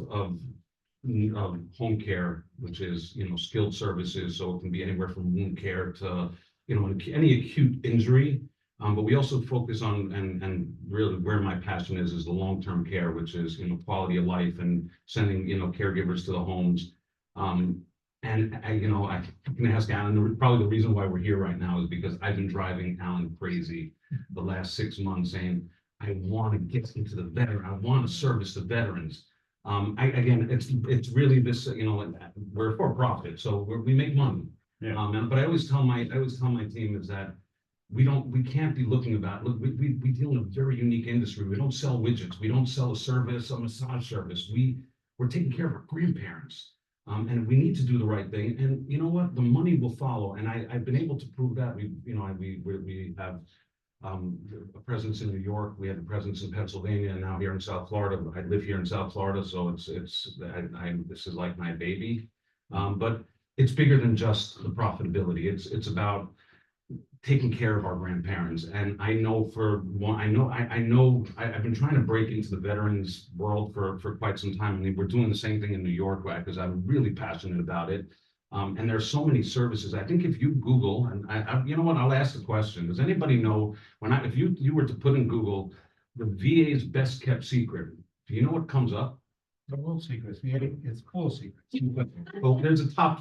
home care, which is, you know, skilled services. So it can be anywhere from wound care to, you know, any acute injury. But we also focus on, and really where my passion is the long-term care, which is, you know, quality of life and sending, you know, caregivers to the homes. And I, you know, I can ask Alan, probably the reason why we're here right now is because I've been driving Alan crazy the last 6 months saying, I want to get into the veteran, I want to service the veterans. Again, it's really this, you know, we're for profit, so we make money. Yeah. But I always tell my team is that we can't be looking about, look, we deal in a very unique industry. We don't sell widgets. We don't sell a service, a massage service. We're taking care of our grandparents. And we need to do the right thing. And you know what? The money will follow. And I've been able to prove that. We have a presence in New York. We have a presence in Pennsylvania, and now here in South Florida. I live here in South Florida, so this is like my baby. But it's bigger than just the profitability. It's about taking care of our grandparents. And I know I've been trying to break into the veterans world for quite some time. I mean, we're doing the same thing in New York, right? Because I'm really passionate about it. And there's so many services. I think if you Google, and you know what, I'll ask the question. Does anybody know if you were to put in Google the VA's best kept secret, do you know what comes up? The world secrets, it's full secrets. Well, there's a top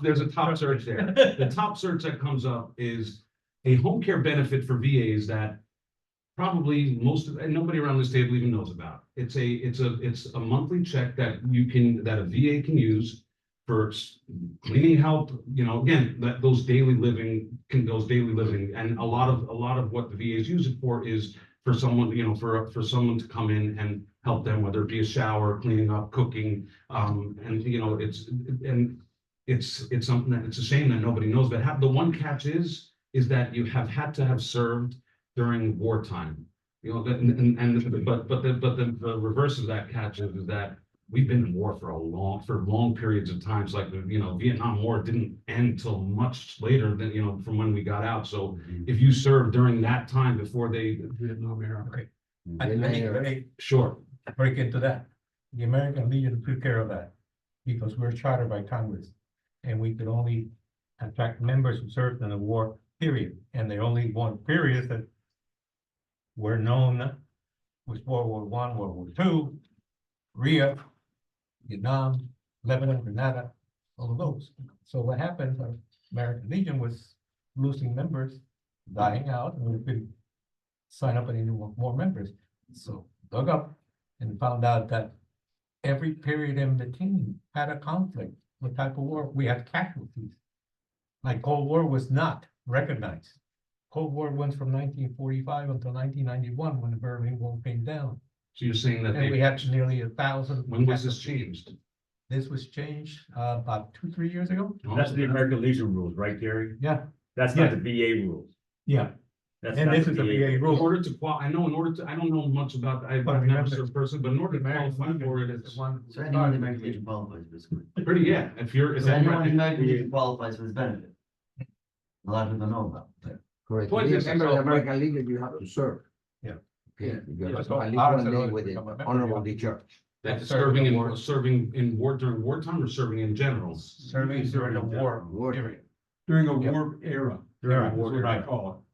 search there. The top search that comes up is a home care benefit for VAs that probably nobody around this table even knows about. It's a monthly check that a VA can use for cleaning help, you know, again, those daily living, and a lot of what the VAs use it for is for someone, you know, for someone to come in and help them, whether it be a shower, cleaning up, cooking, and you know, it's something that it's a shame that nobody knows. But the one catch is that you have had to have served during wartime, you know, but the reverse of that catch is that we've been in war for long periods of times. Like, you know, Vietnam War didn't end till much later than, you know, from when we got out. So if you served during that time before the Vietnam era. Okay. Let me Sure. break into that. The American Legion took care of that because we're chartered by Congress, and we could only attract members who served in the war period. And the only one periods that were known was World War I, World War II, Korea, Vietnam, Lebanon, Grenada, all of those. So what happened, American Legion was losing members, dying out, and we could sign up any more members. So dug up and found out that every period in the team had a conflict. What type of war? We had casualties. Like Cold War was not recognized. Cold War went from 1945 until 1991 when the Berlin Wall came down. So you're saying that And we had nearly 1,000. when was this changed? This was changed about 2-3 years ago. That's the American Legion rules, right, Gary? Yeah, That's not the VA rules. yeah. That's And not this the is the VA In rule. order to I don't know much about, I've But never remember, served a person, but in order to American qualify Legion for it, is it's the one who So anyone in started the American the Legion qualifies, basically. pretty, yeah, if you're. So anyone in the American Legion qualifies for this benefit. A lot of people know about it. Correct. Point To be a is, member of the so- American Legion, you have to serve. Yeah. Okay, Yeah. you have to So at least ours one in day order to with become a an member, honorable you discharge. That's serving in war. serving in war during wartime or serving in general? Serving during the war War. period. During a Yeah. war era. During That's a war what I era. call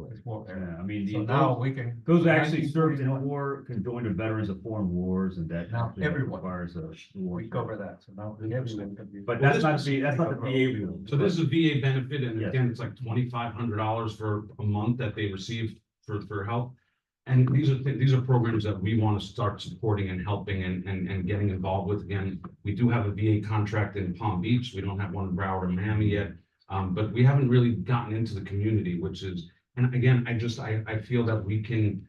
It's war it. era. Yeah, I mean, So now we can. those actually served in 1941, war can join the veterans of foreign wars, and that. Now everyone. Requires a war. We cover that, so now everyone can be. But Well, that's this not was- that's not the VA rule. So this is a VA benefit, and Yes. again, it's like $2,500 for a month that they receive for help. And these are programs that we want to start supporting and helping and getting involved with. Again, we do have a VA contract in Palm Beach. We don't have one in Broward or Miami yet. But we haven't really gotten into the community, which is, and again, I feel that we can,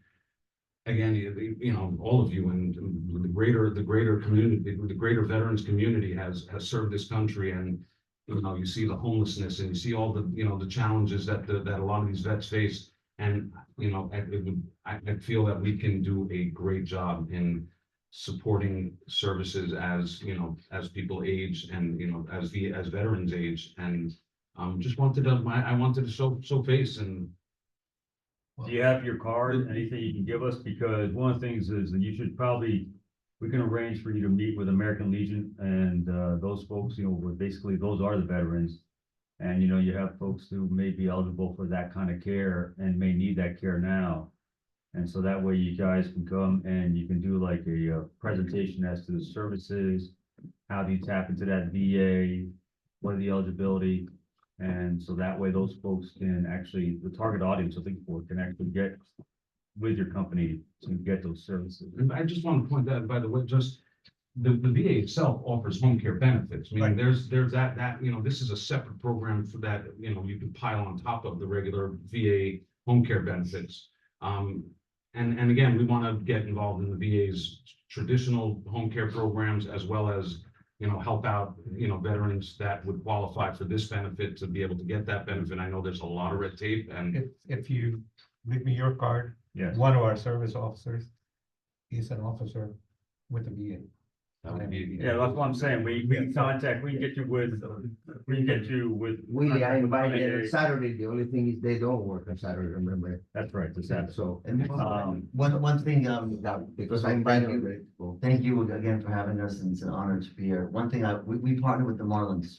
again, you know, all of you and the greater community, the greater veterans community has served this country, and you know, you see the homelessness and you see all the, you know, the challenges that a lot of these vets face. And, you know, I feel that we can do a great job in supporting services as, you know, as people age and, you know, as veterans age. And just wanted to, I wanted to show face and. Do you have your card, anything you can give us? Because one of the things is that you should probably, we can arrange for you to meet with American Legion and those folks, you know, were basically, those are the veterans. And, you know, you have folks who may be eligible for that kind of care and may need that care now. And so that way you guys can come and you can do like a presentation as to the services, how do you tap into that VA, what are the eligibility? And so that way those folks can actually, the target audience, I think, for can actually get with your company to get those services. And I just want to point out, by the way, just the VA itself offers home care benefits. I mean, there's that, you know, this is a separate program for that, you know, you can pile on top of the regular VA home care benefits. And again, we want to get involved in the VA's traditional home care programs as well as, you know, help out, you know, veterans that would qualify for this benefit to be able to get that benefit. I know there's a lot of red tape and. If you leave me your card, Yes. one of our service officers, he's an officer with the VA. That would be. Yeah, that's what I'm saying. We can contact, we can get you with, Willie, I invited on Saturday, the only thing is they don't work on Saturday, remember? That's right, this happens. So, One thing, because I invited you. thank you again for having us, and it's an honor to be here. One thing, we partner with the Marlins.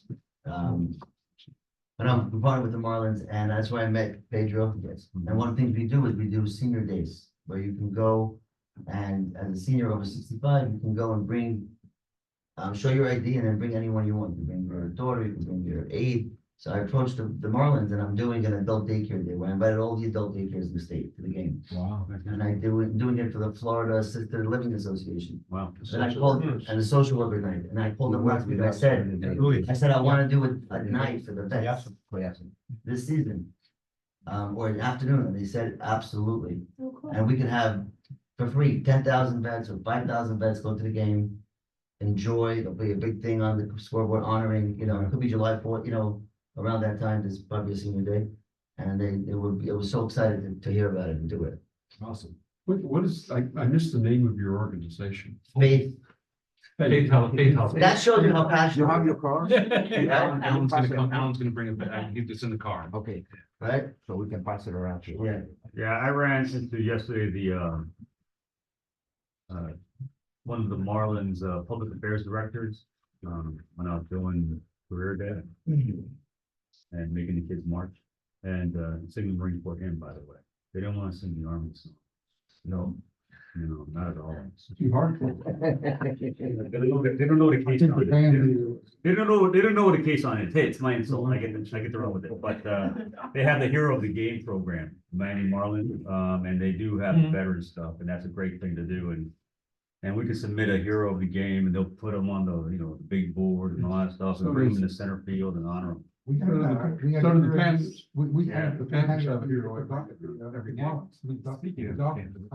We partner with the Marlins, and that's where I met Pedro. Yes. And one of the things we do is we do senior days, where you can go, and as a senior over 65, you can go and bring, show your ID and then bring anyone you want. You can bring your daughter, you can bring your aide. So I approached the Marlins, and I'm doing an adult daycare day where I invited all the adult daycares in the state to the game. Wow. And I doing it for the Florida Assisted Living Association. Wow. And I called, and the social worker night, and I called them last week, and I said, I want to do it at night for the vets this season. Or an afternoon, and they said, absolutely. Oh, cool. And we can have, for free, 10,000 vets or 5,000 vets go to the game. Enjoy, there'll be a big thing on the scoreboard honoring, you know, it could be July 4th, you know, around that time, there's probably a senior day. And it was so excited to hear about it and do it. Awesome. What is, I missed the name of your organization. Faith, Faith Health. that shows you how passionate. You have your car? Alan's gonna bring it back. It's in the car. Okay, Right? so we can pass it around to you. Yeah. Yeah, I ran into yesterday one of the Marlins public affairs directors when I was doing career day and making the kids march and singing Marine Corps hymn, by the way. They don't want to sing the Army song. No, not at all. Too hard. They don't know the case on it. They don't know what the case on it. Hey, it's my insult. I get to run with it. But they have the Hero of the Game program, Manny Marlin, and they do have veteran stuff, and that's a great thing to do. And we can submit a Hero of the Game, and they'll put them on the the big board and all that stuff, and bring them in the center field and honor them. We So the fans- We Yeah. have the fans have a hero every game. I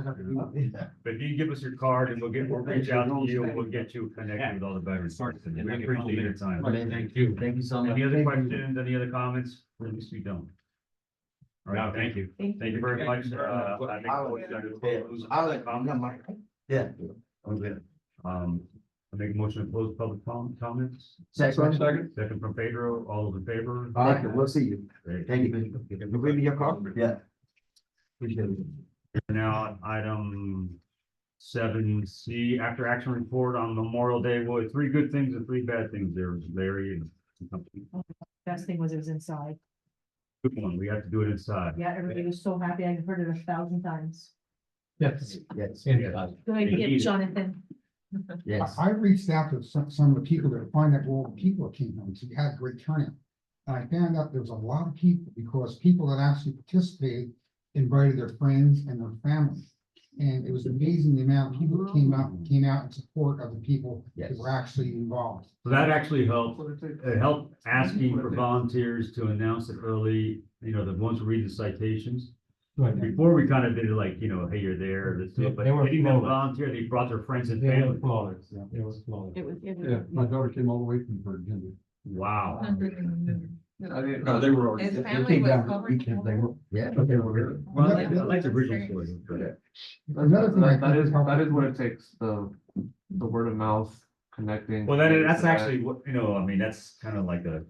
got to do that. But if you give us your card and we'll reach out to you, and we'll get you connected with all the veterans. We appreciate your time. Thank you. Thank you so much. Any other questions, any other comments? Or at least we don't. All right, thank you. Thank Thank you very much. I make a motion to close- Yeah. I make a motion to close public comments. Second. Second from Pedro, all those in favor? Okay, we'll see you. Great. Thank you. You bring me your car? Yeah. Appreciate it. Now, item 7C, after action report on Memorial Day, well, 3 good things and 3 bad things there, Larry and company. Best thing was it was inside. Good one, we have to do it inside. Yeah, everybody was so happy. I've heard it 1,000 times. Yes. Yes. Inside. Go ahead, get Jonathan. Yes. I reached out to some of the people to find out where all the people that came home, so we had a great turnout. And I found out there was a lot of people, because people that actually participated invited their friends and their family. And it was amazing the amount of people that came out in support of the people that were actually involved. So that actually helped, it helped asking for volunteers to announce it early, the ones who read the citations. Before we kind of did it like, hey, you're there, let's do it, but They were they didn't flawless. volunteer, they brought their friends and It was family. flawless, it was flawless. It was. Yeah, my daughter came all the way from Virginia. Wow. No, they were already. His they family came was down covered weekend, they were- Yeah. But they were really. Well, I like the original story. Another thing I That think is, helped- that is what it takes, the word of mouth connecting. Well, that's actually what, I mean, that's kind of like a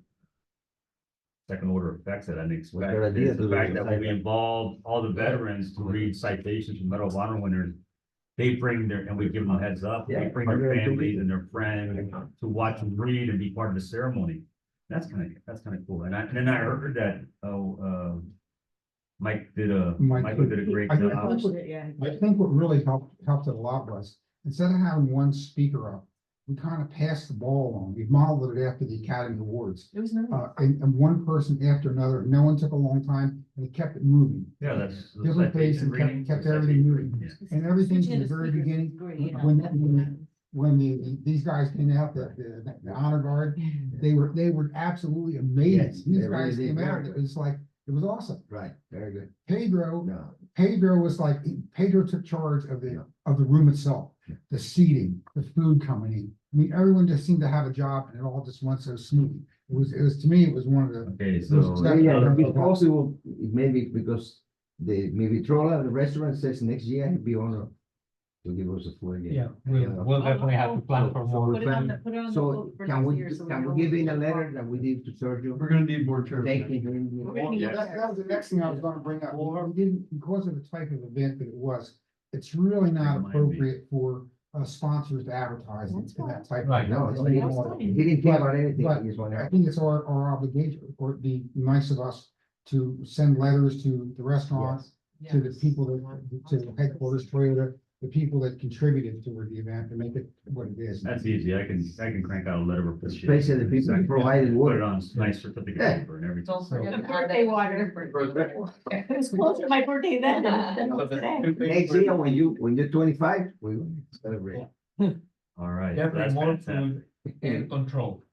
second order effects that I didn't expect. Good idea is the to fact do that when we involve all the veterans to read citations from Medal of Honor winners, they bring their, and we give them a heads up, they Yeah. bring their families and their friends to watch them read and be part of the ceremony. That's kind of cool. And then I heard that, Michael did a great I- job. Yeah. I think what really helped it a lot was, instead of having one speaker up, we kind of passed the ball along. We modeled it after the Academy Awards. It was nice. And one person after another, no one took a long time, and it kept it moving. Yeah, that's. the Different pace citation and kept- reading, kept the everything citation moving. reading, yeah. And everything from Switching the the very speakers beginning, is great, yeah. when these guys came out, the honor guard, they were absolutely amazing. Yes, These they really guys did came out, very it was like, it was awesome. Right, very good. Pedro, No, Pedro was like, Pedro took charge of the room itself, the seating, the food coming in. I mean, everyone just seemed to have a job and it all just went so smooth. It was, to me, it was one of the. Okay, so. yeah, it's possible, maybe because maybe Trolla, the restaurant says next year he'll be on to give us a full again. Yeah, we'll definitely have to plan for more. Put it on the So book for can next we, year, so can know we give in a what letter we're that we need to Sergio? We're gonna need more terms. Thanking We're him. gonna need That that. was the next thing I was gonna bring up. We didn't, because of the type of event that it was, it's really not Remind me. appropriate for sponsors to advertise in that type. Right, No, of he That's fine. didn't care about anything, But he just I wanted. think it's our obligation, or it'd be nice of us to send letters to the restaurants, to the people that, to the headquarters, Toyota, the people that contributed toward the event to make it what it is. That's easy. I can crank out a letter of appreciation. Especially the people who provided Put water. it on nice certificate Yeah. paper and everything. Don't forget The to add birthday that water. to your birthday. It was closer to my birthday then than today. Next year, when you're 25, we will celebrate. All right. Definitely That's more fantastic. food and control.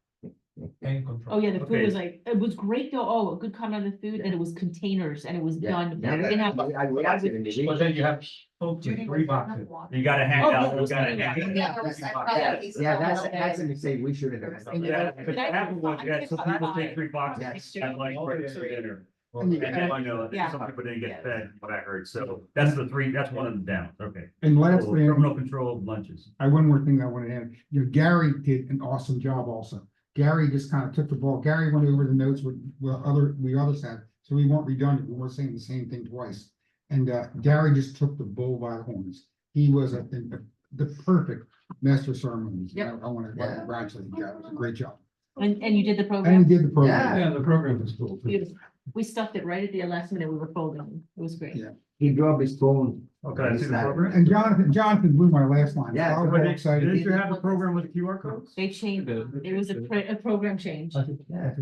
And control. Oh, yeah, the food Okay. was like, it was great though. Oh, a good comment on the food and it was containers and it was Yeah. done. Yeah, We didn't have. I watched it in the But video. then you have hopefully 3 boxes. You gotta hand Oh, out, yeah. you gotta hand out. Yeah, that's a mistake, we should have done. Yeah, because what happened was, you had some people take 3 boxes Yes. at like breakfast or dinner. And you- And I know, Yeah. some people didn't get fed, what I heard, so that's one of the downs, okay. And lastly, Criminal control lunches. one more thing I want to add, Gary did an awesome job also. Gary just kind of took the ball. Gary went over the notes with we others had, so we weren't redundant. We weren't saying the same thing twice. And Gary just took the bull by the horns. He was the perfect master of ceremonies. Yep. I want to Yeah. congratulate Gary. It was a great job. And you did the And program? he did the program. Yeah, the program was cool. Beautiful. We stuffed it right at the last minute. We were folding. It was great. Yeah. He dropped his phone. Okay, I see the program. And Jonathan blew my last line. Yeah, I was But all did excited. you have a program with QR codes? They changed, it was a program change. Yeah.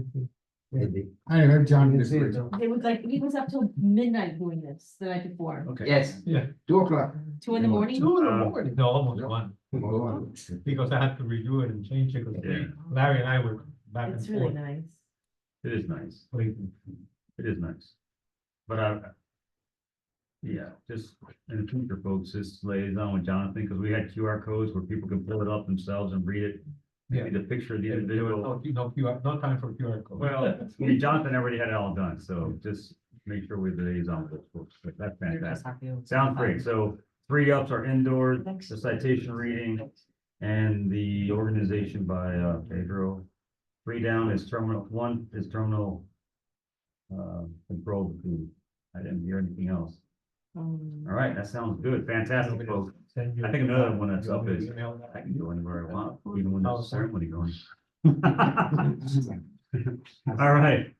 Maybe. I know Jonathan did great. It was like, he was up till midnight doing this the night before, Okay. Yes. Yeah. 2 o'clock. 2 in the morning. No, almost No. 1, Oh, because I had to redo it and change it, because Yeah. Larry and I were back and It's really forth. nice. It is nice. It is nice. But yeah, just in the future, folks, just liaison with Jonathan, because we had QR codes where people can pull it up themselves and read it. Maybe the picture of the individual. No time for QR code. Well, I mean, Jonathan already had it all done, so just make sure we liaison with those folks, but that's fantastic. Sounds great. So 3 ups are indoors, the citation reading and the organization by Pedro. 3 down is terminal, 1 is terminal control of the food. I didn't hear anything else. All right, that sounds good. Fantastic, folks. I think another one that's up is, I can go anywhere I want, even when there's a ceremony going. All right,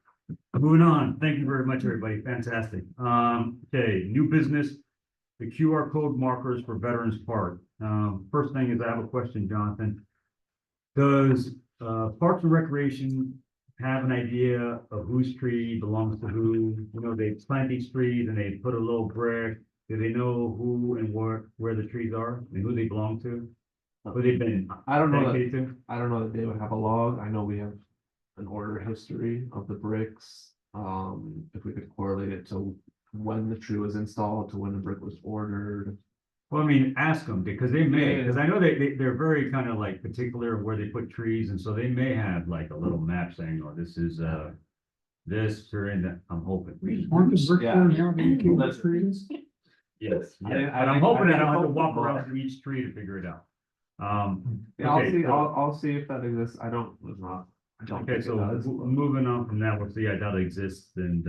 moving on. Thank you very much, everybody. Fantastic. Okay, new business, the QR code markers for Veterans Park. First thing is I have a question, Jonathan. Does Parks and Recreation have an idea of whose tree belongs to who? You know, they plant these trees and they put a little brick. Do they know who and where the trees are and who they belong to? Who they've been I don't know that, dedicated to? I don't know that they would have a log. I know we have an order history of the bricks. If we could correlate it to when the tree was installed to when the brick was ordered. Well, I mean, ask them because they may, because I know they're very kind of like particular where they put trees. And so they may have like a little map saying, oh, this is, this during that, I'm hoping. Aren't the brick Yeah. there now being kept Let's- trees? Yes, I yeah, think- but I'm I hoping think I don't have to both walk of them around are. to each tree to figure it out. Yeah, I'll Okay, see, so- I'll see if that exists. I don't, it's not. I don't Okay, think it so does. moving on from that, we'll see, I doubt it exists, and,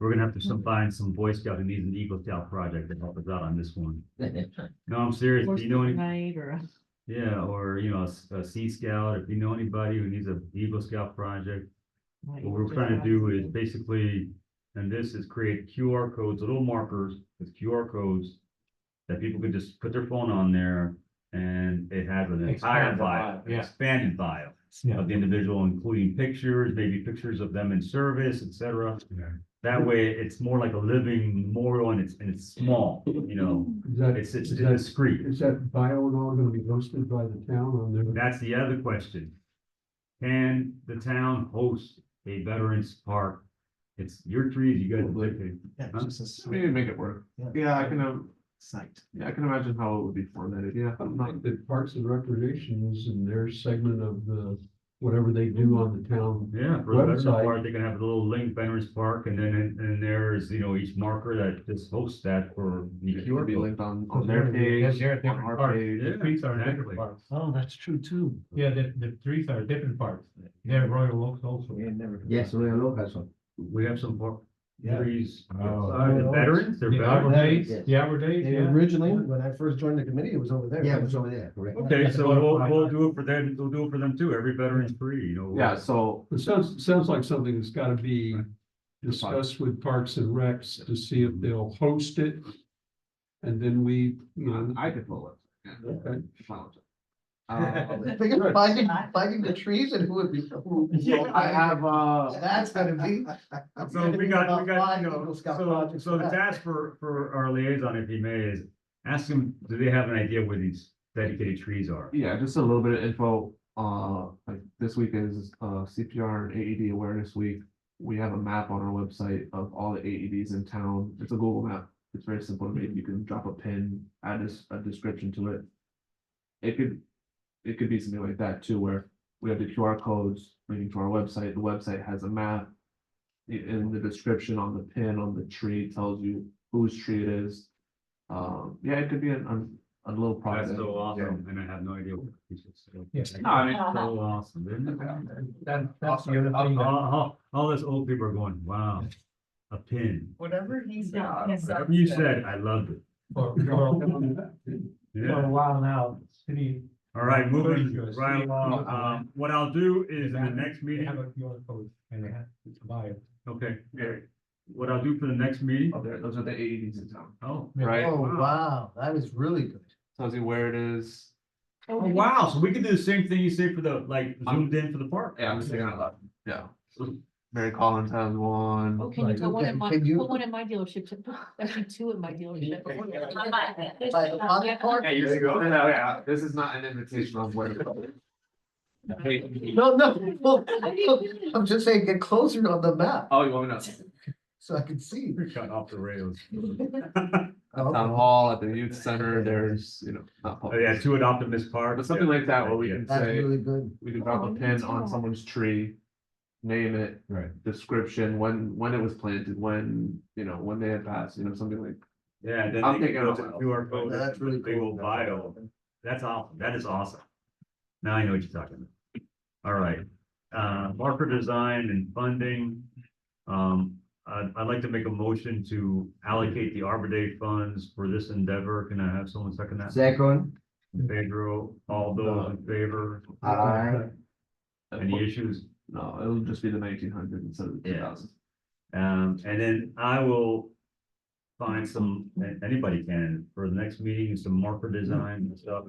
we're gonna have to find some Boy Scout who needs an Eagle Scout project to help us out on this one. No, I'm serious, Or do you know any, night or. yeah, or, you know, a Sea Scout, if you know anybody who needs a Eagle Scout project. What we're trying to do is basically, and this is create QR codes, little markers with QR codes. That people can just put their phone on there and it has an entire Expanded bio, bio, an yeah. expanded bio. Yeah. Of the individual, including pictures, maybe pictures of them in service, etc. Yeah. That way, it's more like a living memorial and it's small, you know, it's discreet. Is that bio and all gonna be hosted by the town on their? That's the other question. Can the town host a veterans park? It's your trees, you guys are picking. We need to make it work. Yeah, I can, Site. yeah, I can imagine how it would be formatted, yeah. I'm not- The Parks and Recreation is in their segment of the, whatever they do on the town. Yeah, for the veterans Website. park, they can have a little link, veterans park, and then, and there's, you know, each marker that just hosts that for the It QR would be code. linked on their page, They're on different our parts. page. The trees are exactly. different parts. Oh, that's true too. Yeah, the trees are different parts. They're Royal Oaks also. Yes, Royal Oak has one. We have some park Yeah. trees. Oh. The veterans, they're The Arbor veterans. Days, the Arbor Days, yeah. Originally, when I first joined the committee, it was over there. Yeah, it was over there, correct. Okay, so we'll do it for them, we'll do it for them too, every veteran's free, you know. Yeah, so, It sounds like something that's gotta be discussed with Parks and Recs to see if they'll host it. And then we, you know, I could pull it. Yeah. okay. Finding the trees and who would be. I have, That's gonna be. So we got, you Five know, Eagle Scout so projects the for that. task for our liaison, if he may, is ask them, do they have an idea where these dedicated trees are? yeah, just a little bit of info, like this week is, CPR and AED Awareness Week. We have a map on our website of all the AEDs in town. It's a Google map. It's very simple to make. You can drop a pin, add a description to it. It could be something like that too, where we have the QR codes leading to our website. The website has a map. In the description on the pin on the tree tells you whose tree it is. Yeah, it could be a little That's project. so awesome, and I have no idea what you should say. Yes. No, I mean, So awesome, isn't it? That's the other thing. that- All those old people are going, wow, a pin. Whatever he's. Whatever you said, I loved it. For Yeah. a while now, city. All right, moving Yours. right along, what I'll do is in the next They meeting, have a QR code and they have to buy it. okay, what I'll do for the next meeting, Oh, there, those are the AEDs in town, oh, right? Oh, wow, that is really good. Tells you where it is. oh, wow, so we can do the same thing you say for the, like, zoomed in for the park. Yeah, I'm just thinking out loud. Yeah. Mary Collins has one. Oh, can you put one in my, Can you- put one in my dealership, actually two in my dealership. By the pocket park? Yeah, you go. No, yeah, this is not an invitation on where to go. Hey, No, well, I'm just saying, get closer on the map, oh, you want me to? so I can see. We're cutting off the rails. Town hall, at the youth center, there's, not Oh, public. yeah, to adopt a Miss Park. But something like that where we can That's say, really good. we can drop Oh, a me pin too. on someone's tree. Name it, Right. description, when it was planted, when they had passed, something like. Yeah, then I'm they can thinking go out to the loud. QR code. That's really Big cool. old bio. That's awesome. That is awesome. Now I know what you're talking about. All right, marker design and funding. I'd like to make a motion to allocate the Arbor Day funds for this endeavor. Can I have someone second that? Second. Pedro, all those in favor? Aye. Any issues? No, it'll just be the 1900 instead of the Yeah. 2000. And then I will find some, anybody can, for the next meeting, some marker design and stuff,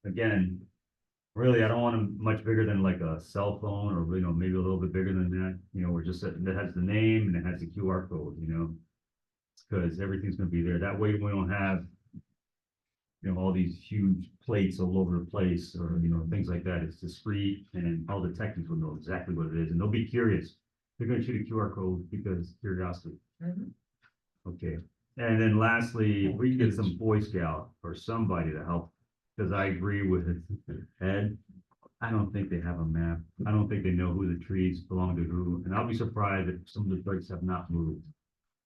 again. Really, I don't want them much bigger than like a cell phone or, maybe a little bit bigger than that, where just that has the name and it has the QR code, Cause everything's gonna be there. That way we don't have, all these huge plates all over the place or, things like that. It's discreet and all the techniques will know exactly what it is and they'll be curious. They're gonna shoot a QR code because curiosity. Okay, and then lastly, if we can get some Boy Scout or somebody to help, because I agree with Ed. I don't think they have a map. I don't think they know who the trees belong to who, and I'll be surprised if some of the bricks have not moved.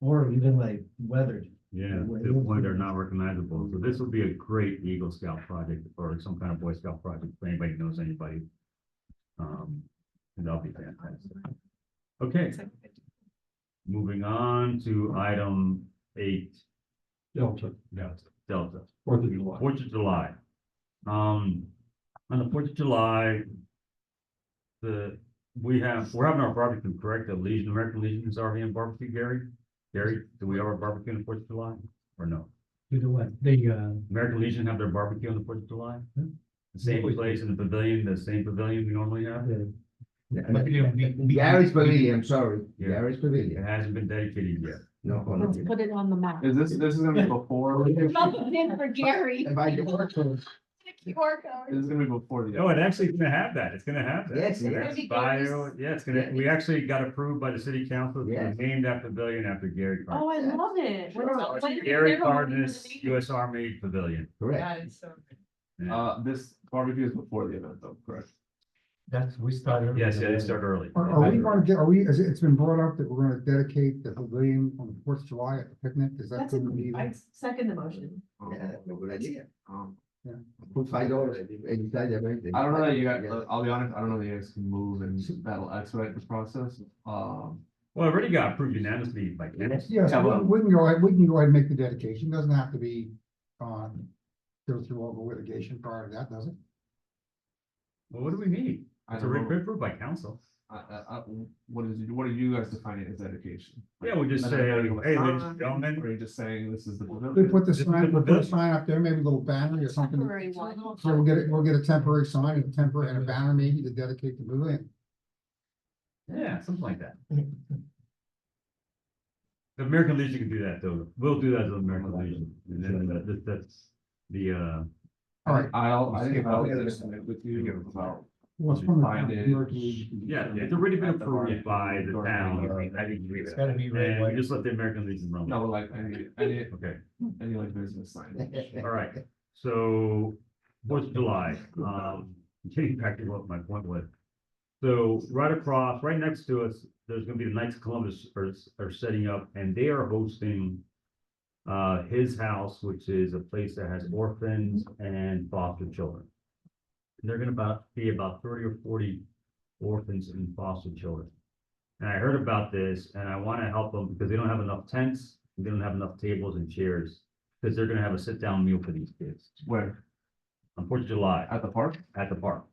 Or even like weathered. Yeah, to the point they're not recognizable. So this would be a great Eagle Scout project or some kind of Boy Scout project, if anybody knows anybody. And that'll be fantastic. Okay, moving on to item 8. Delta. Delta. 4th of July. 4th of July. On the 4th of July, we're having our barbecue, correct? The Legion, American Legion is already in barbecue, Gary? Gary, do we have our barbecue on the 4th of July or no? You know what, they, American Legion have their barbecue on the 4th of July? The same place in the pavilion, the same pavilion we normally have? Gary's Pavilion, I'm sorry, Yeah. Gary's It Pavilion. hasn't been dedicated yet. No. Let's put it on the map. Is this is gonna be before? Not the pin for Gary. If I do work for- QR code. This is gonna be before the. No, it actually is gonna have that. It's gonna have that. Yes, it It's is. bio, yeah, it's gonna, we actually got approved by the city council. It's Yes. named after pavilion after Gary. Oh, I love it. What is it? Gary Cardenas, US Army Pavilion. Correct. Yeah. This barbecue is before the event though, correct? we started. Yes, yeah, they start early. Are we gonna get, it's been brought up that we're gonna dedicate the pavilion on the 4th of July at the picnic, is that That's gonna be? I second the motion. Yeah, that's a good idea. Yeah. Put $5 inside everything. I don't know that you guys, I'll be honest, I don't know that you guys can move and that'll expedite this process. Well, it already got approved unanimously by council. Yes, Yeah, well- we can go ahead, and make the dedication, doesn't have to be, go through all the litigation prior to that, does it? Well, what do we need? I It's don't already know. been approved by council. What are you guys defining as dedication? Yeah, we just Like, say, are you gonna hey, ladies sign, and gentlemen. Or are you just saying this is the We pavilion? put the This is sign, the we'll put a pavilion. sign up there, maybe a little banner or something. Temporary one. So we'll get a temporary sign and a temporary and a banner maybe to dedicate the pavilion. Yeah, something like that. The American Legion can do that though. We'll do that as the American Legion. And then that's the, All right. I think I'll just submit with you about. What's from the Find town, it. American Legion. yeah, it's already been approved by the town. I think we It's gotta be red, And we white. just let the American Legion run. No, like Okay, any like business sign. all right. So 4th of July, getting back to what my point was. So right across, right next to us, there's gonna be the Knights of Columbus are setting up and they are hosting his house, which is a place that has orphans and foster children. And they're gonna be about 30 or 40 orphans and foster children. And I heard about this and I wanna help them because they don't have enough tents, they don't have enough tables and chairs. Because they're gonna have a sit-down meal for these kids Where? on 4th of July At the park? at the park.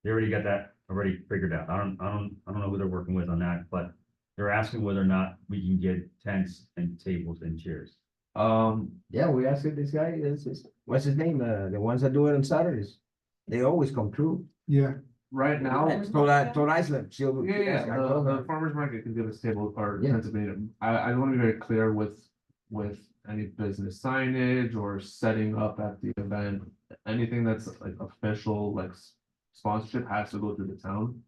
They already got that already figured out. I don't know who they're working with on that, but they're asking whether or not we can get tents and tables and chairs. Yeah, we asked this guy, what's his name? The ones that do it on Saturdays. They always come through. Yeah, Right now. Todd Iceland, she'll. Yeah, I told the her. farmer's market can give us table or Yeah. tents if needed. I want to be very clear with any business signage or setting up at the event. Anything that's like official, like sponsorship has to go through the town.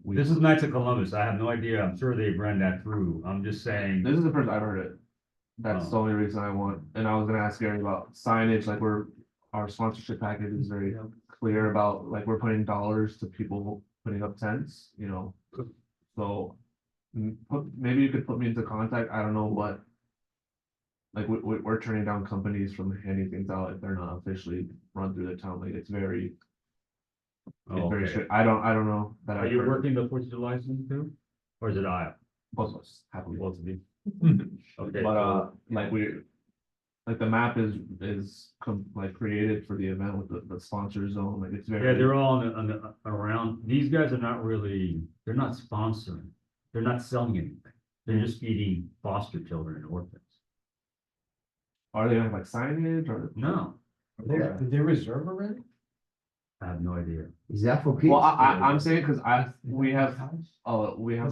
This is Knights of Columbus. I have no idea. I'm sure they've ran that through. I'm just saying. This is the first I've heard it. That's the only reason I want, and I was gonna ask Gary about signage, like our sponsorship package is very clear about, like, we're putting dollars to people putting up tents, you know. So, maybe you could put me into contact, I don't know what. Like, we're turning down companies from handing things out if they're not officially run through the town, like, it's very. It's very Okay. strict, I don't know that. Are I've you heard. working the 4th of July soon too? Or is it I? Both of us, happily. Both of you? Okay. But like like the map is like created for the event with the sponsor zone, like it's very. Yeah, they're all on the around. These guys are not really, they're not sponsoring. They're not selling anything. They're just feeding foster children and orphans. Are they gonna have like signage or? No, Did they reserve already? I have no idea. Is that for kids? Well, I'm saying, cause we have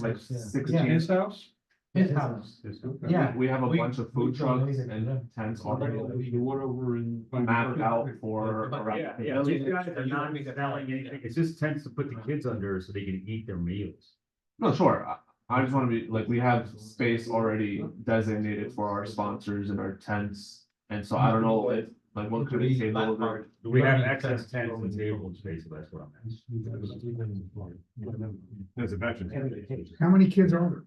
like Yeah. 16. His house? His house. Yeah. We have a We- bunch of we food trucks donated to and them. tents already What over in. mapped out for. around Yeah, the yeah, these village. guys are not selling anything. It's just tents to put the kids under so they can eat their meals. No, sure, I just wanna be, like, we have space already designated for our sponsors and our tents. And so I don't know if Like what could be tabled or? Do we have access tents and tables, basically, that's what I'm asking. There's a veteran. How many kids are there?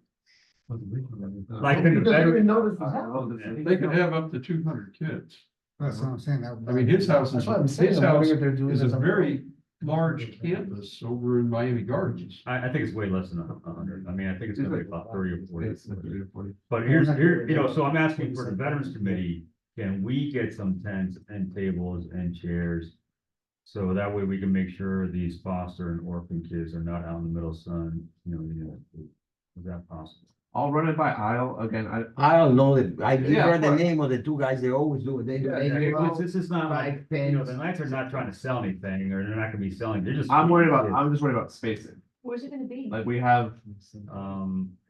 Like in the veteran, They could have up to 200 kids. That's what I'm saying. I mean, his house That's is, what I'm saying. his I'm wondering house if they're doing is a this on very large campus over in Miami Gardens. I think it's way less than 100, I mean, I think it's gonna be about 30 or 40. It's like 30 or 40. But here, you know, so I'm asking for the Veterans Committee, can we get some tents and tables and chairs? So that way we can make sure these foster and orphan kids are not out in the middle sun, you know, is that possible? I'll run it by Isle again. I don't know that, I give Yeah, her of the course. name of the two guys, they always do it, they do. This is not like, you know, the Knights are not trying to sell anything, or they're not gonna be selling, they're just. I'm just worried about spacing. Where's it gonna be? Like we have,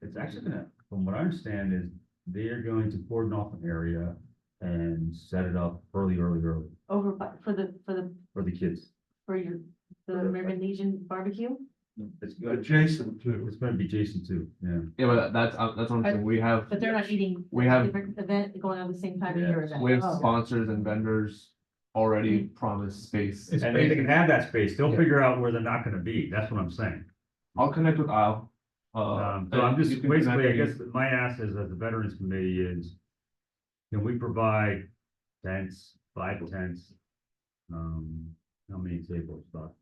It's actually gonna, from what I understand is, they are going to cordon off an area and set it up early Over for the, for the kids. for the American Legion barbecue? It's good, Adjacent to. it's gonna be Jason too, yeah. yeah, but that's what I'm saying. We have, But they're not eating. We have- Different event going on at the same time of your event. we have Oh. sponsors and vendors already promised space. And they can have that space, they'll figure out where they're not gonna be, that's what I'm saying. I'll connect with Isle. So I'm just, you can basically, I connect guess my ask is, as the Veterans Committee is, can we provide tents, 5 tents? How many tables, about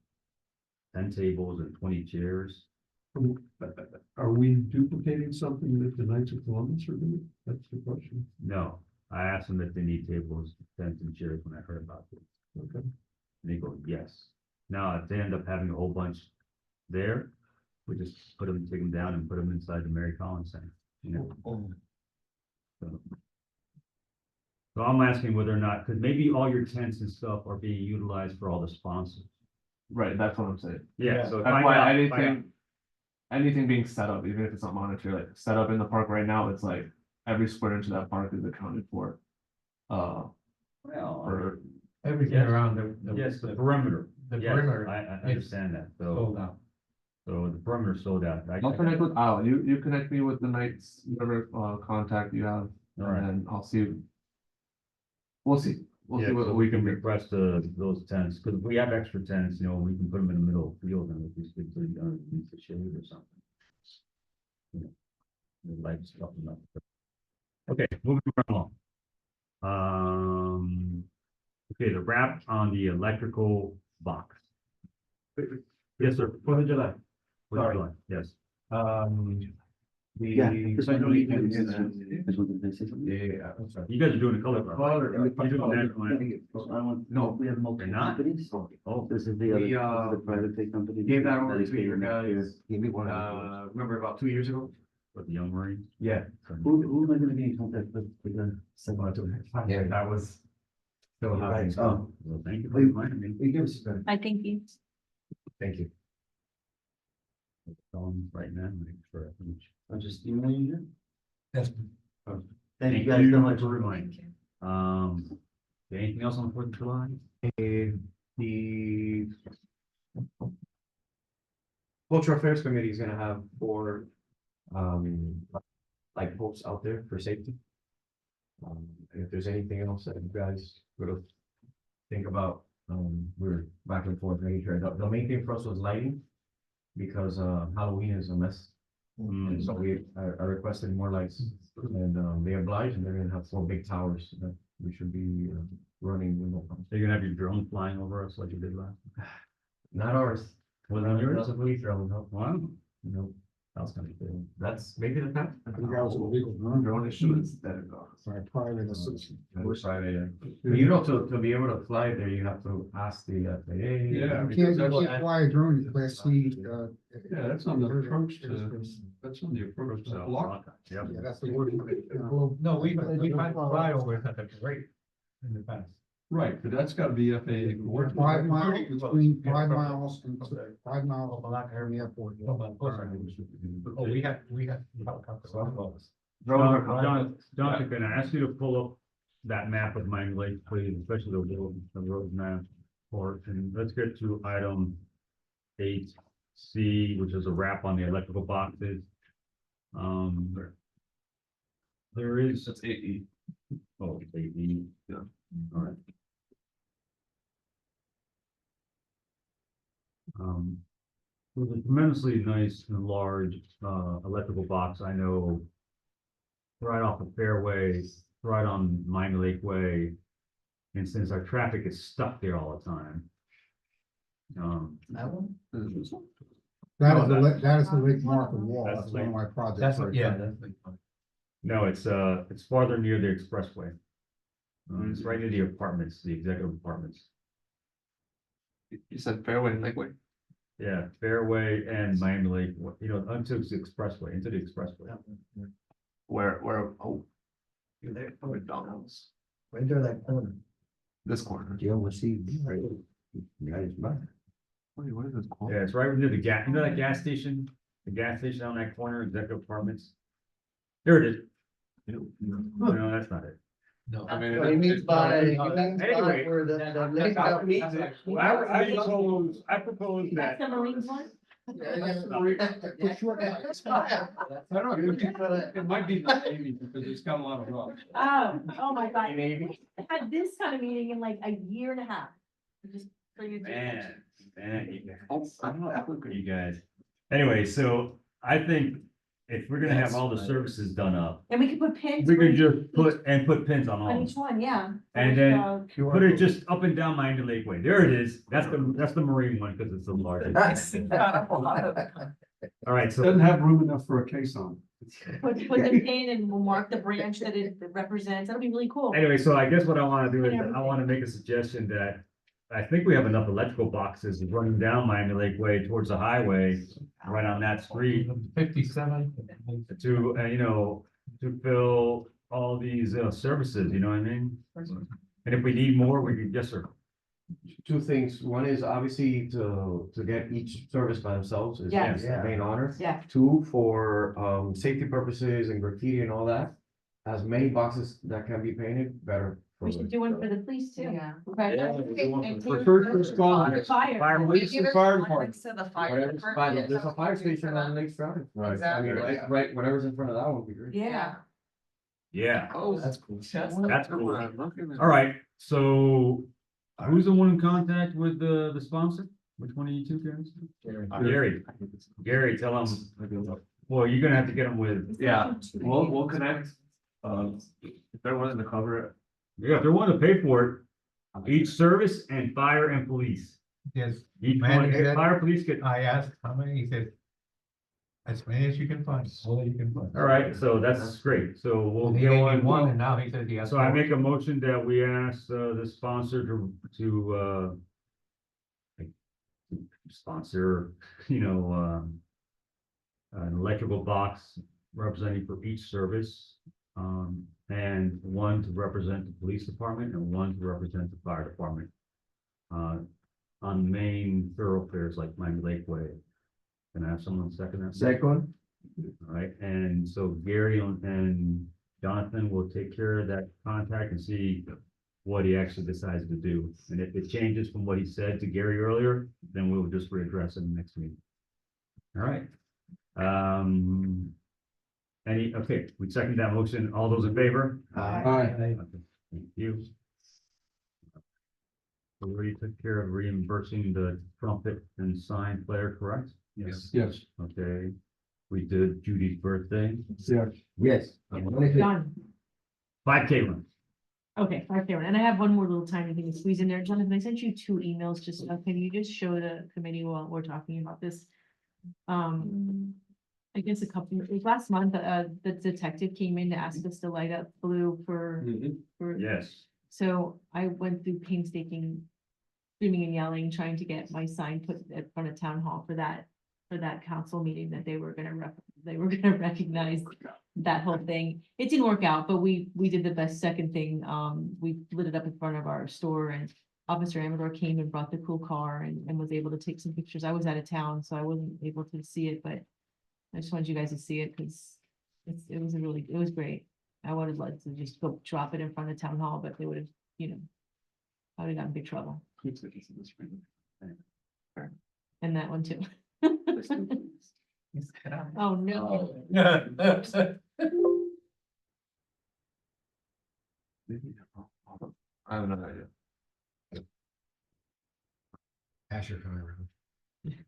10 tables and 20 chairs? Are we duplicating something that the Knights of Columbus are doing? That's the question. No, I asked them if they need tables, tents and chairs when I heard about this. Okay. And they go, yes. Now, if they end up having a whole bunch there, we just take them down and put them inside the Mary Collins Center, you know? So I'm asking whether or not, because maybe all your tents and stuff are being utilized for all the sponsors. Right, that's what I'm saying. Yeah, so. That's why anything being set up, even if it's not monitored, like set up in the park right now, it's like every square inch of that park is accounted for. Well, For Everything around the. yes, the perimeter. The Yes, perimeter. I understand that, Sold so, out. so the perimeter sold out. I'll connect with Al. You connect me with the Knights, whatever contact you have, All right. and then I'll see. We'll see. We'll Yeah, see so what we can request those tents, because if we have extra tents, you know, we can put them in the middle of the field and we just need the shade or something. You know, the lights up and up. Okay, moving right along. Okay, the wrap on the electrical box. Yes, sir. Fourth of July. Fourth of July, yes. Yeah, this one really is, Yeah, I'm sorry. You guys are doing a color. You're doing national. No, we have You're multiple not? companies. Oh, This is the other, We, this is the private pay company. Gave that over That is to your paid guys, Give me one. remember about 2 years ago? with the young Marines. Yeah. Who am I gonna be in contact with? Yeah, that was. Still happening. Oh, Well, thank you for reminding me. you give us a. I think you. Thank you. Right now, make sure. I'll just email you. That's. Thank you guys so much. for reminding. Anything else on the 4th of July? The Cultural Affairs Committee is gonna have 4 light posts out there for safety. And if there's anything else that you guys would have think about, we're back and forth making sure. The main thing for us was lighting, because Halloween is a mess. And so I requested more lights, and they obliged, and they're gonna have 4 big towers that we should be running with no problem. So you're gonna have your drone flying over us like you did last? Not ours. Wasn't yours? Not a police drone, no. Wow, No, that's gonna be cool. that's maybe the time. I think that was illegal. drone. drone issues that are gone. Sorry, private assistance. We're Friday, But you know, to be able to fly there, you have to ask the FAA. Yeah. You can't fly a drone in Class C, Yeah, that's on the approach to, that's on the approach to block. Yep. Yeah, that's the word. No, we had flyovers at the rate in the past. Right, but that's gotta be FAA. We're 5 miles, between 5 miles and 5 miles of Black Area Airport. Oh, we had. Jonathan, can I ask you to pull up that map of Miami Lakes, please, especially the road map? And let's get to item 8C, which is a wrap on the electrical boxes. There is. That's 8E. Oh, it's 8E. Yeah. All right. With a tremendously nice and large, electrical box, I know. Right off of Fairway, right on Miami Lake Way. And since our traffic is stuck there all the time. That one? That is the Lake Martha wall, That's that's one of Lake- my projects. That's right what, yeah, there. that's like. No, it's farther near the expressway. It's right near the apartments, the executive apartments. You said Fairway and Lakeway? Yeah, Fairway and Miami Lake, until the expressway, into the expressway. Oh. You're there. McDonald's, Right there, that corner. this corner. You almost see, right? Guys, bye. Wait, what is this called? Yeah, it's right near the gas, that gas station? The gas station on that corner, executive apartments. There it is. No, that's not it. No. I mean, He means by, Anyway. where the lake out meets it. I propose That's the Marines one? It might be the Navy because it's got a lot of rock. Oh my God. I had this kind of meeting in like a year and a half. Just for you. Man, you guys. Oh, I don't know. You guys. Anyway, so I think if we're gonna have all the services done up, And we could put pins. we for could each- just put pins on all On of each them. one, yeah. And With, then put it just up and down Miami Lake Way. There it is. That's the marine one because it's the largest. All right, so Doesn't have room enough for a case on. Put the pin and we'll mark the branch that it represents. That'll be really cool. anyway, so I guess what I wanna do is I wanna make a suggestion that I think we have enough electrical boxes running down Miami Lake Way towards the highway, right on that street. 57. To, to fill all these, services, you know what I mean? And if we need more, we can, yes, sir. Two things. One is obviously to get each service by themselves is Yeah. is the main honor. Yeah. Two, for safety purposes and graffiti and all that, as many boxes that can be painted, better. We should do one for the police too. Yeah. Okay. For first responders. Fire. Police and fire department. To the fire Whatever's fine. department. There's a fire station on Lakes Drive. Right. I Exactly. mean, right, whatever's in front of that one would be great. Yeah. Yeah, Oh, That's cool. that's cool. All right, so who's the one in contact with the sponsor? Which one of you two guys? Gary, tell him, well, you're gonna have to get him with, Yeah, we'll connect, if they're willing to cover it. yeah, if they're willing to pay for it, each service and fire and police. Yes, Each Man, one, is that- fire, police get, I asked how many, he said. As many as you can find, all that you can find. all right, so that's great, so we'll He get gave me one. one and now he says he has. So I four. make a motion that we ask, the sponsor to like, sponsor, an electrical box representing for each service. And one to represent the police department and one to represent the fire department. On main thoroughfares like Miami Lake Way. Can I have someone second that? Second, All right, and so Gary and Jonathan will take care of that contact and see what he actually decides to do. And if it changes from what he said to Gary earlier, then we'll just readdress it in the next meeting. All right. Okay, we second that motion. All those in favor? Aye. Okay, thank you. We already took care of reimbursing the trumpet and sign player, correct? Yes. Okay, we did Judy's birthday, yes. Done. 5K run. Okay, 5K. And I have one more little tiny thing to squeeze in there. Jonathan, I sent you 2 emails. Just, can you just show the committee while we're talking about this? I guess last month, the detective came in to ask us to light up blue for. Yes. So I went through painstaking screaming and yelling, trying to get my sign put in front of town hall for that council meeting that they were gonna recognize that whole thing. It didn't work out, but we did the best second thing. We lit it up in front of our store and Officer Amador came and brought the cool car and was able to take some pictures. I was out of town, so I wasn't able to see it, but I just wanted you guys to see it because it was great. I would have liked to just go drop it in front of town hall, but they would have, I would have gotten in big trouble. And that one too. Oh, no. I have another idea. Asher coming around.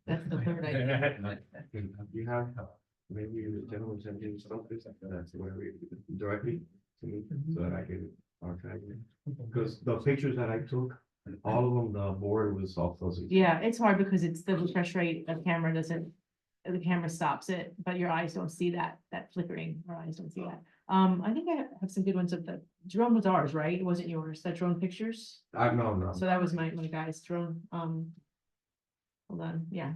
That's the third idea. You have, maybe the gentleman sent you something, that's where we directly to me, so that I can archive it. Because the pictures that I took, all of them, the board was all fuzzy. Yeah, it's hard because it's the refresh rate, the camera doesn't, the camera stops it, but your eyes don't see that flickering, our eyes don't see that. I think I have some good ones of the drone was ours, right? It wasn't yours, that drone pictures? No. So that was my guy's drone, hold on, yeah.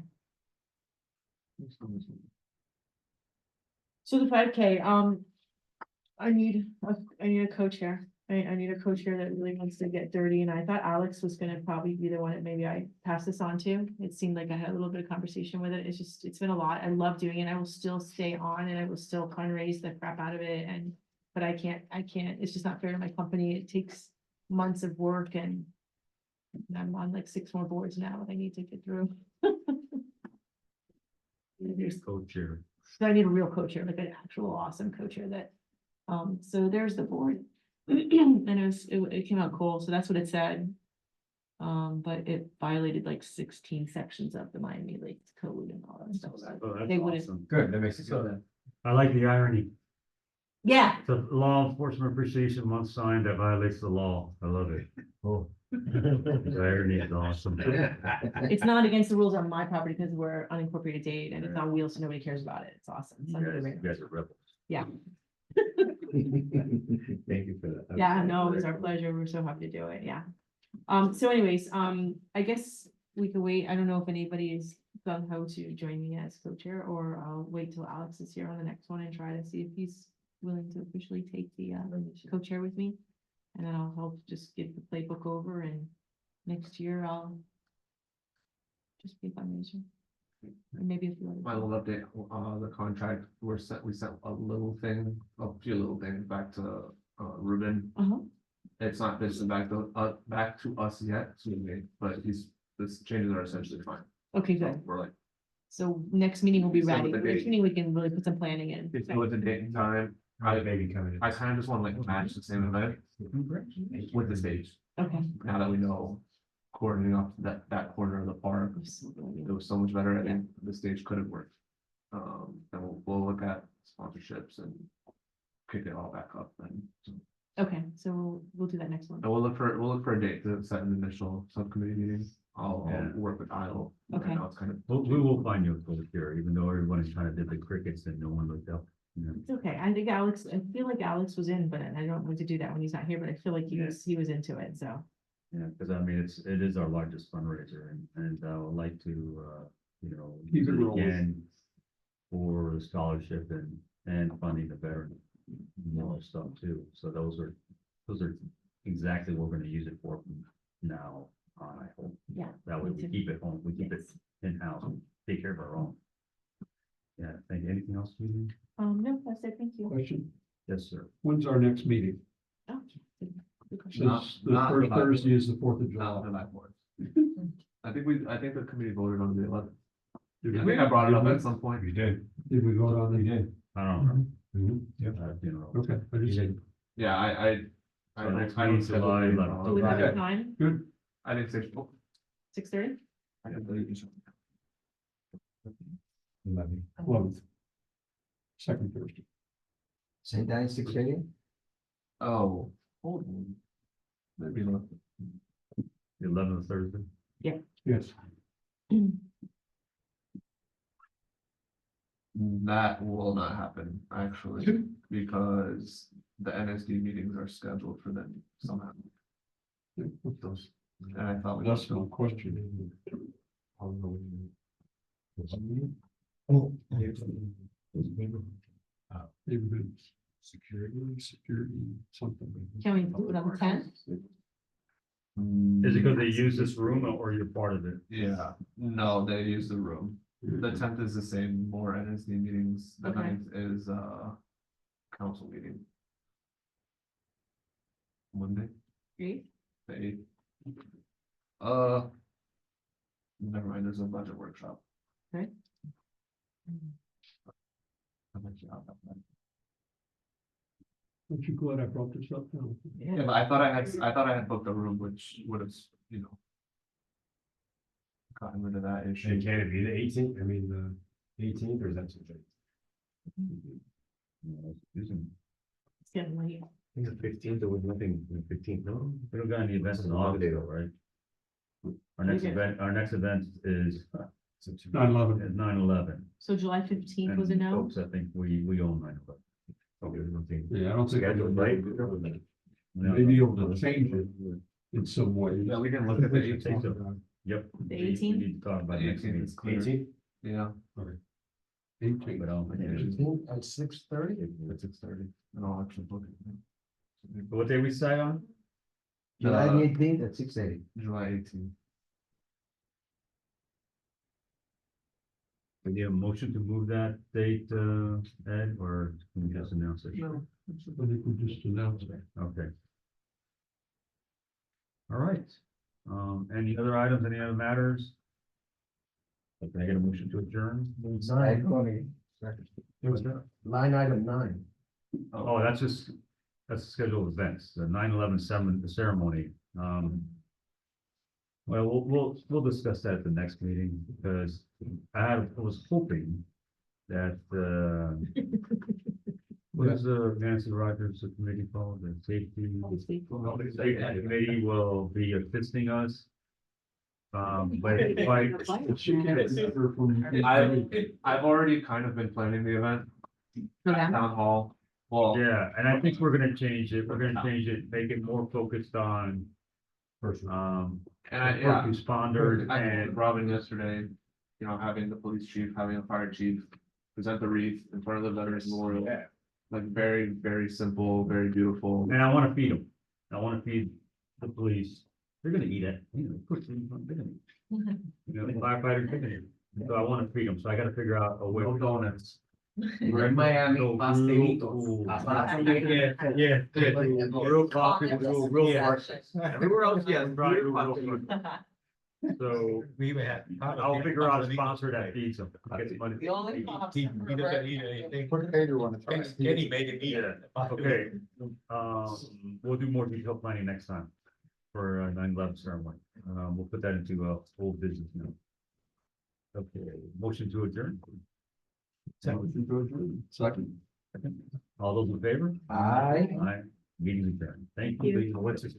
So the 5K, I need a co-chair. I need a co-chair that really wants to get dirty, and I thought Alex was gonna probably be the one that maybe I pass this on to. It seemed like I had a little bit of conversation with it. It's been a lot. I love doing it. I will still stay on and I will still fundraise the crap out of it but I can't, it's just not fair to my company. It takes months of work and I'm on like 6 more boards now that I need to get through. There's Co-chair. So I need a real co-chair, like an actual awesome co-chair that, so there's the board. And it came out cool, so that's what it said. But it violated like 16 sections of the Miami Lakes code and all that stuff. So they wouldn't, Good, that makes it so then. I like the irony. yeah, The Law Enforcement Appreciation Month sign that violates the law. I love it. Oh. The irony is awesome. it's not against the rules on my property because we're unincorporated date and it's on wheels, so nobody cares about it. It's awesome. It's under the You radar. guys are rebels. Yeah, Thank you for that. yeah, no, it was our pleasure. We're so happy to do it, yeah. So anyways, I guess we could wait. I don't know if anybody is gung ho to join me as co-chair, or I'll wait till Alex is here on the next one and try to see if he's willing to officially take the co-chair with me. And then I'll help just get the playbook over, and next year I'll just be a fundraiser. And maybe a few other. My little update, the contract, we sent a few little things back to, Ruben. Uh-huh. It's not officially back to us yet, excuse me, but this changes are essentially fine. Okay, So good. we're like, So next meeting will be So ready. with the Next date. meeting, we can really put some planning in. it's with the date and time. I Maybe coming in. I kind of just want to like match the same event with the stage. Okay. Now that we know coordinating off that corner of the park, it was so much better. I think the stage could have worked. And we'll look at sponsorships and kick it all back up and Okay, so we'll do that next one. we'll look for a date to set an initial subcommittee meeting. I'll Yeah. work with Idle. Okay. Right now it's kind of. We will find you a co-chair, even though everyone kind of did the crickets and no one looked up. You know. It's okay. I think I feel like Alex was in, but I don't want to do that when he's not here, but I feel like he was into it, so. Yeah, because I mean, it is our largest fundraiser and I would like to, Keep use it it rolling. again for scholarship and funding the veteran more stuff too. So those are exactly what we're gonna use it for from now on, I hope. Yeah, That way me we too. keep it home, we keep it Yes. in-house, take care of our own. Yeah, thank you. Anything else you need? No, that's it. Thank you. Question, Yes, sir. when's our next meeting? Oh, good question. Not- not the first is the 4th of Not the night board. I think the committee voted on the 11th. Did I think I brought it up at some point. We did. Did we vote on it again? I don't know. Yep. Funeral. Okay. I You just- did. Yeah, I So next don't meeting's schedule July meetings 11th. on- Do we have Okay. a time? Good. I didn't say. 6:30? I didn't believe you. 11th. Second Thursday. St. Anne's 6:30? Oh, hold on. Maybe not. The 11th Thursday. Yes. That will not happen, actually, because the NSD meetings are scheduled for them somehow. With those. And I thought we. That's my question. Oh, Security, something. Can we do it on the 10th? Is it because they use this room or you're part of it? Yeah, no, they use the room. The 10th is the same, more NSD meetings. The Okay. 9th is council meeting. Monday, Great. the 8th. Never mind, there's a budget workshop. Okay. I'm actually out that night. Aren't you glad I brought this up now? Yeah, but I thought I had booked a room, which would have, gotten rid of that issue. And can it be the eighteenth, I mean, the eighteenth, or is that too late? It's getting late. I think the fifteenth, there was nothing, the fifteenth, no? We don't got any events in August, though, right? Our next Okay. event is 9/11. 9/11. So July 15th was a And no? Folks, I think we own 9/11. Okay, there's nothing. Yeah, I don't think. Scheduled, right? Maybe able to change it in some ways. Yeah, we can look at the I think 18th. so. Yep. The We 18th? need to talk about The next 18th meeting. is clear. 18th? Yeah, But I don't think it is. At 6:30? It's 6:30. and I'll actually look at But what day we decide on? July the 18th at 6:30. it. July 18th. We need a motion to move that date, Ed, or can we just announce it? No, I think we just announced it. Okay. All right. Any other items, any other matters? Can I get a motion to adjourn? It was line item 9. Oh, that's just, that's scheduled events, the 9/11 ceremony. Well, we'll discuss that at the next meeting, because I was hoping that, what is the Nancy Rogers committee called, the safety? Safety committee will be assisting us. But I've already kind of been planning the event, For them? town hall. Well, yeah, and I think we're gonna change it, make it more focused on, and I, yeah. first responders I and told Robin yesterday, you know, having the police chief, having a fire chief present the wreath in front of the Veterans Memorial. Like very, very simple, very beautiful. And I wanna feed them. I wanna feed the police. They're gonna eat it. You know, of course, they're gonna eat. You know, the firefighters, they're gonna eat. So I wanna feed them. So I gotta figure out a way. No donuts. We're in Miami, No, pastelitos. Yeah. Real coffee, real parts. Everywhere else, yes. So We even had. I'll figure out a sponsor that feeds them. The only He doesn't eat anything. Potato on the Kenny made him eat. Yeah, okay, we'll do more detailed planning next time for 9/11 ceremony. We'll put that into old business now. Okay, motion to adjourn. Second. All those in favor? Aye. Aye, meeting adjourned. Thank you. You. What's this?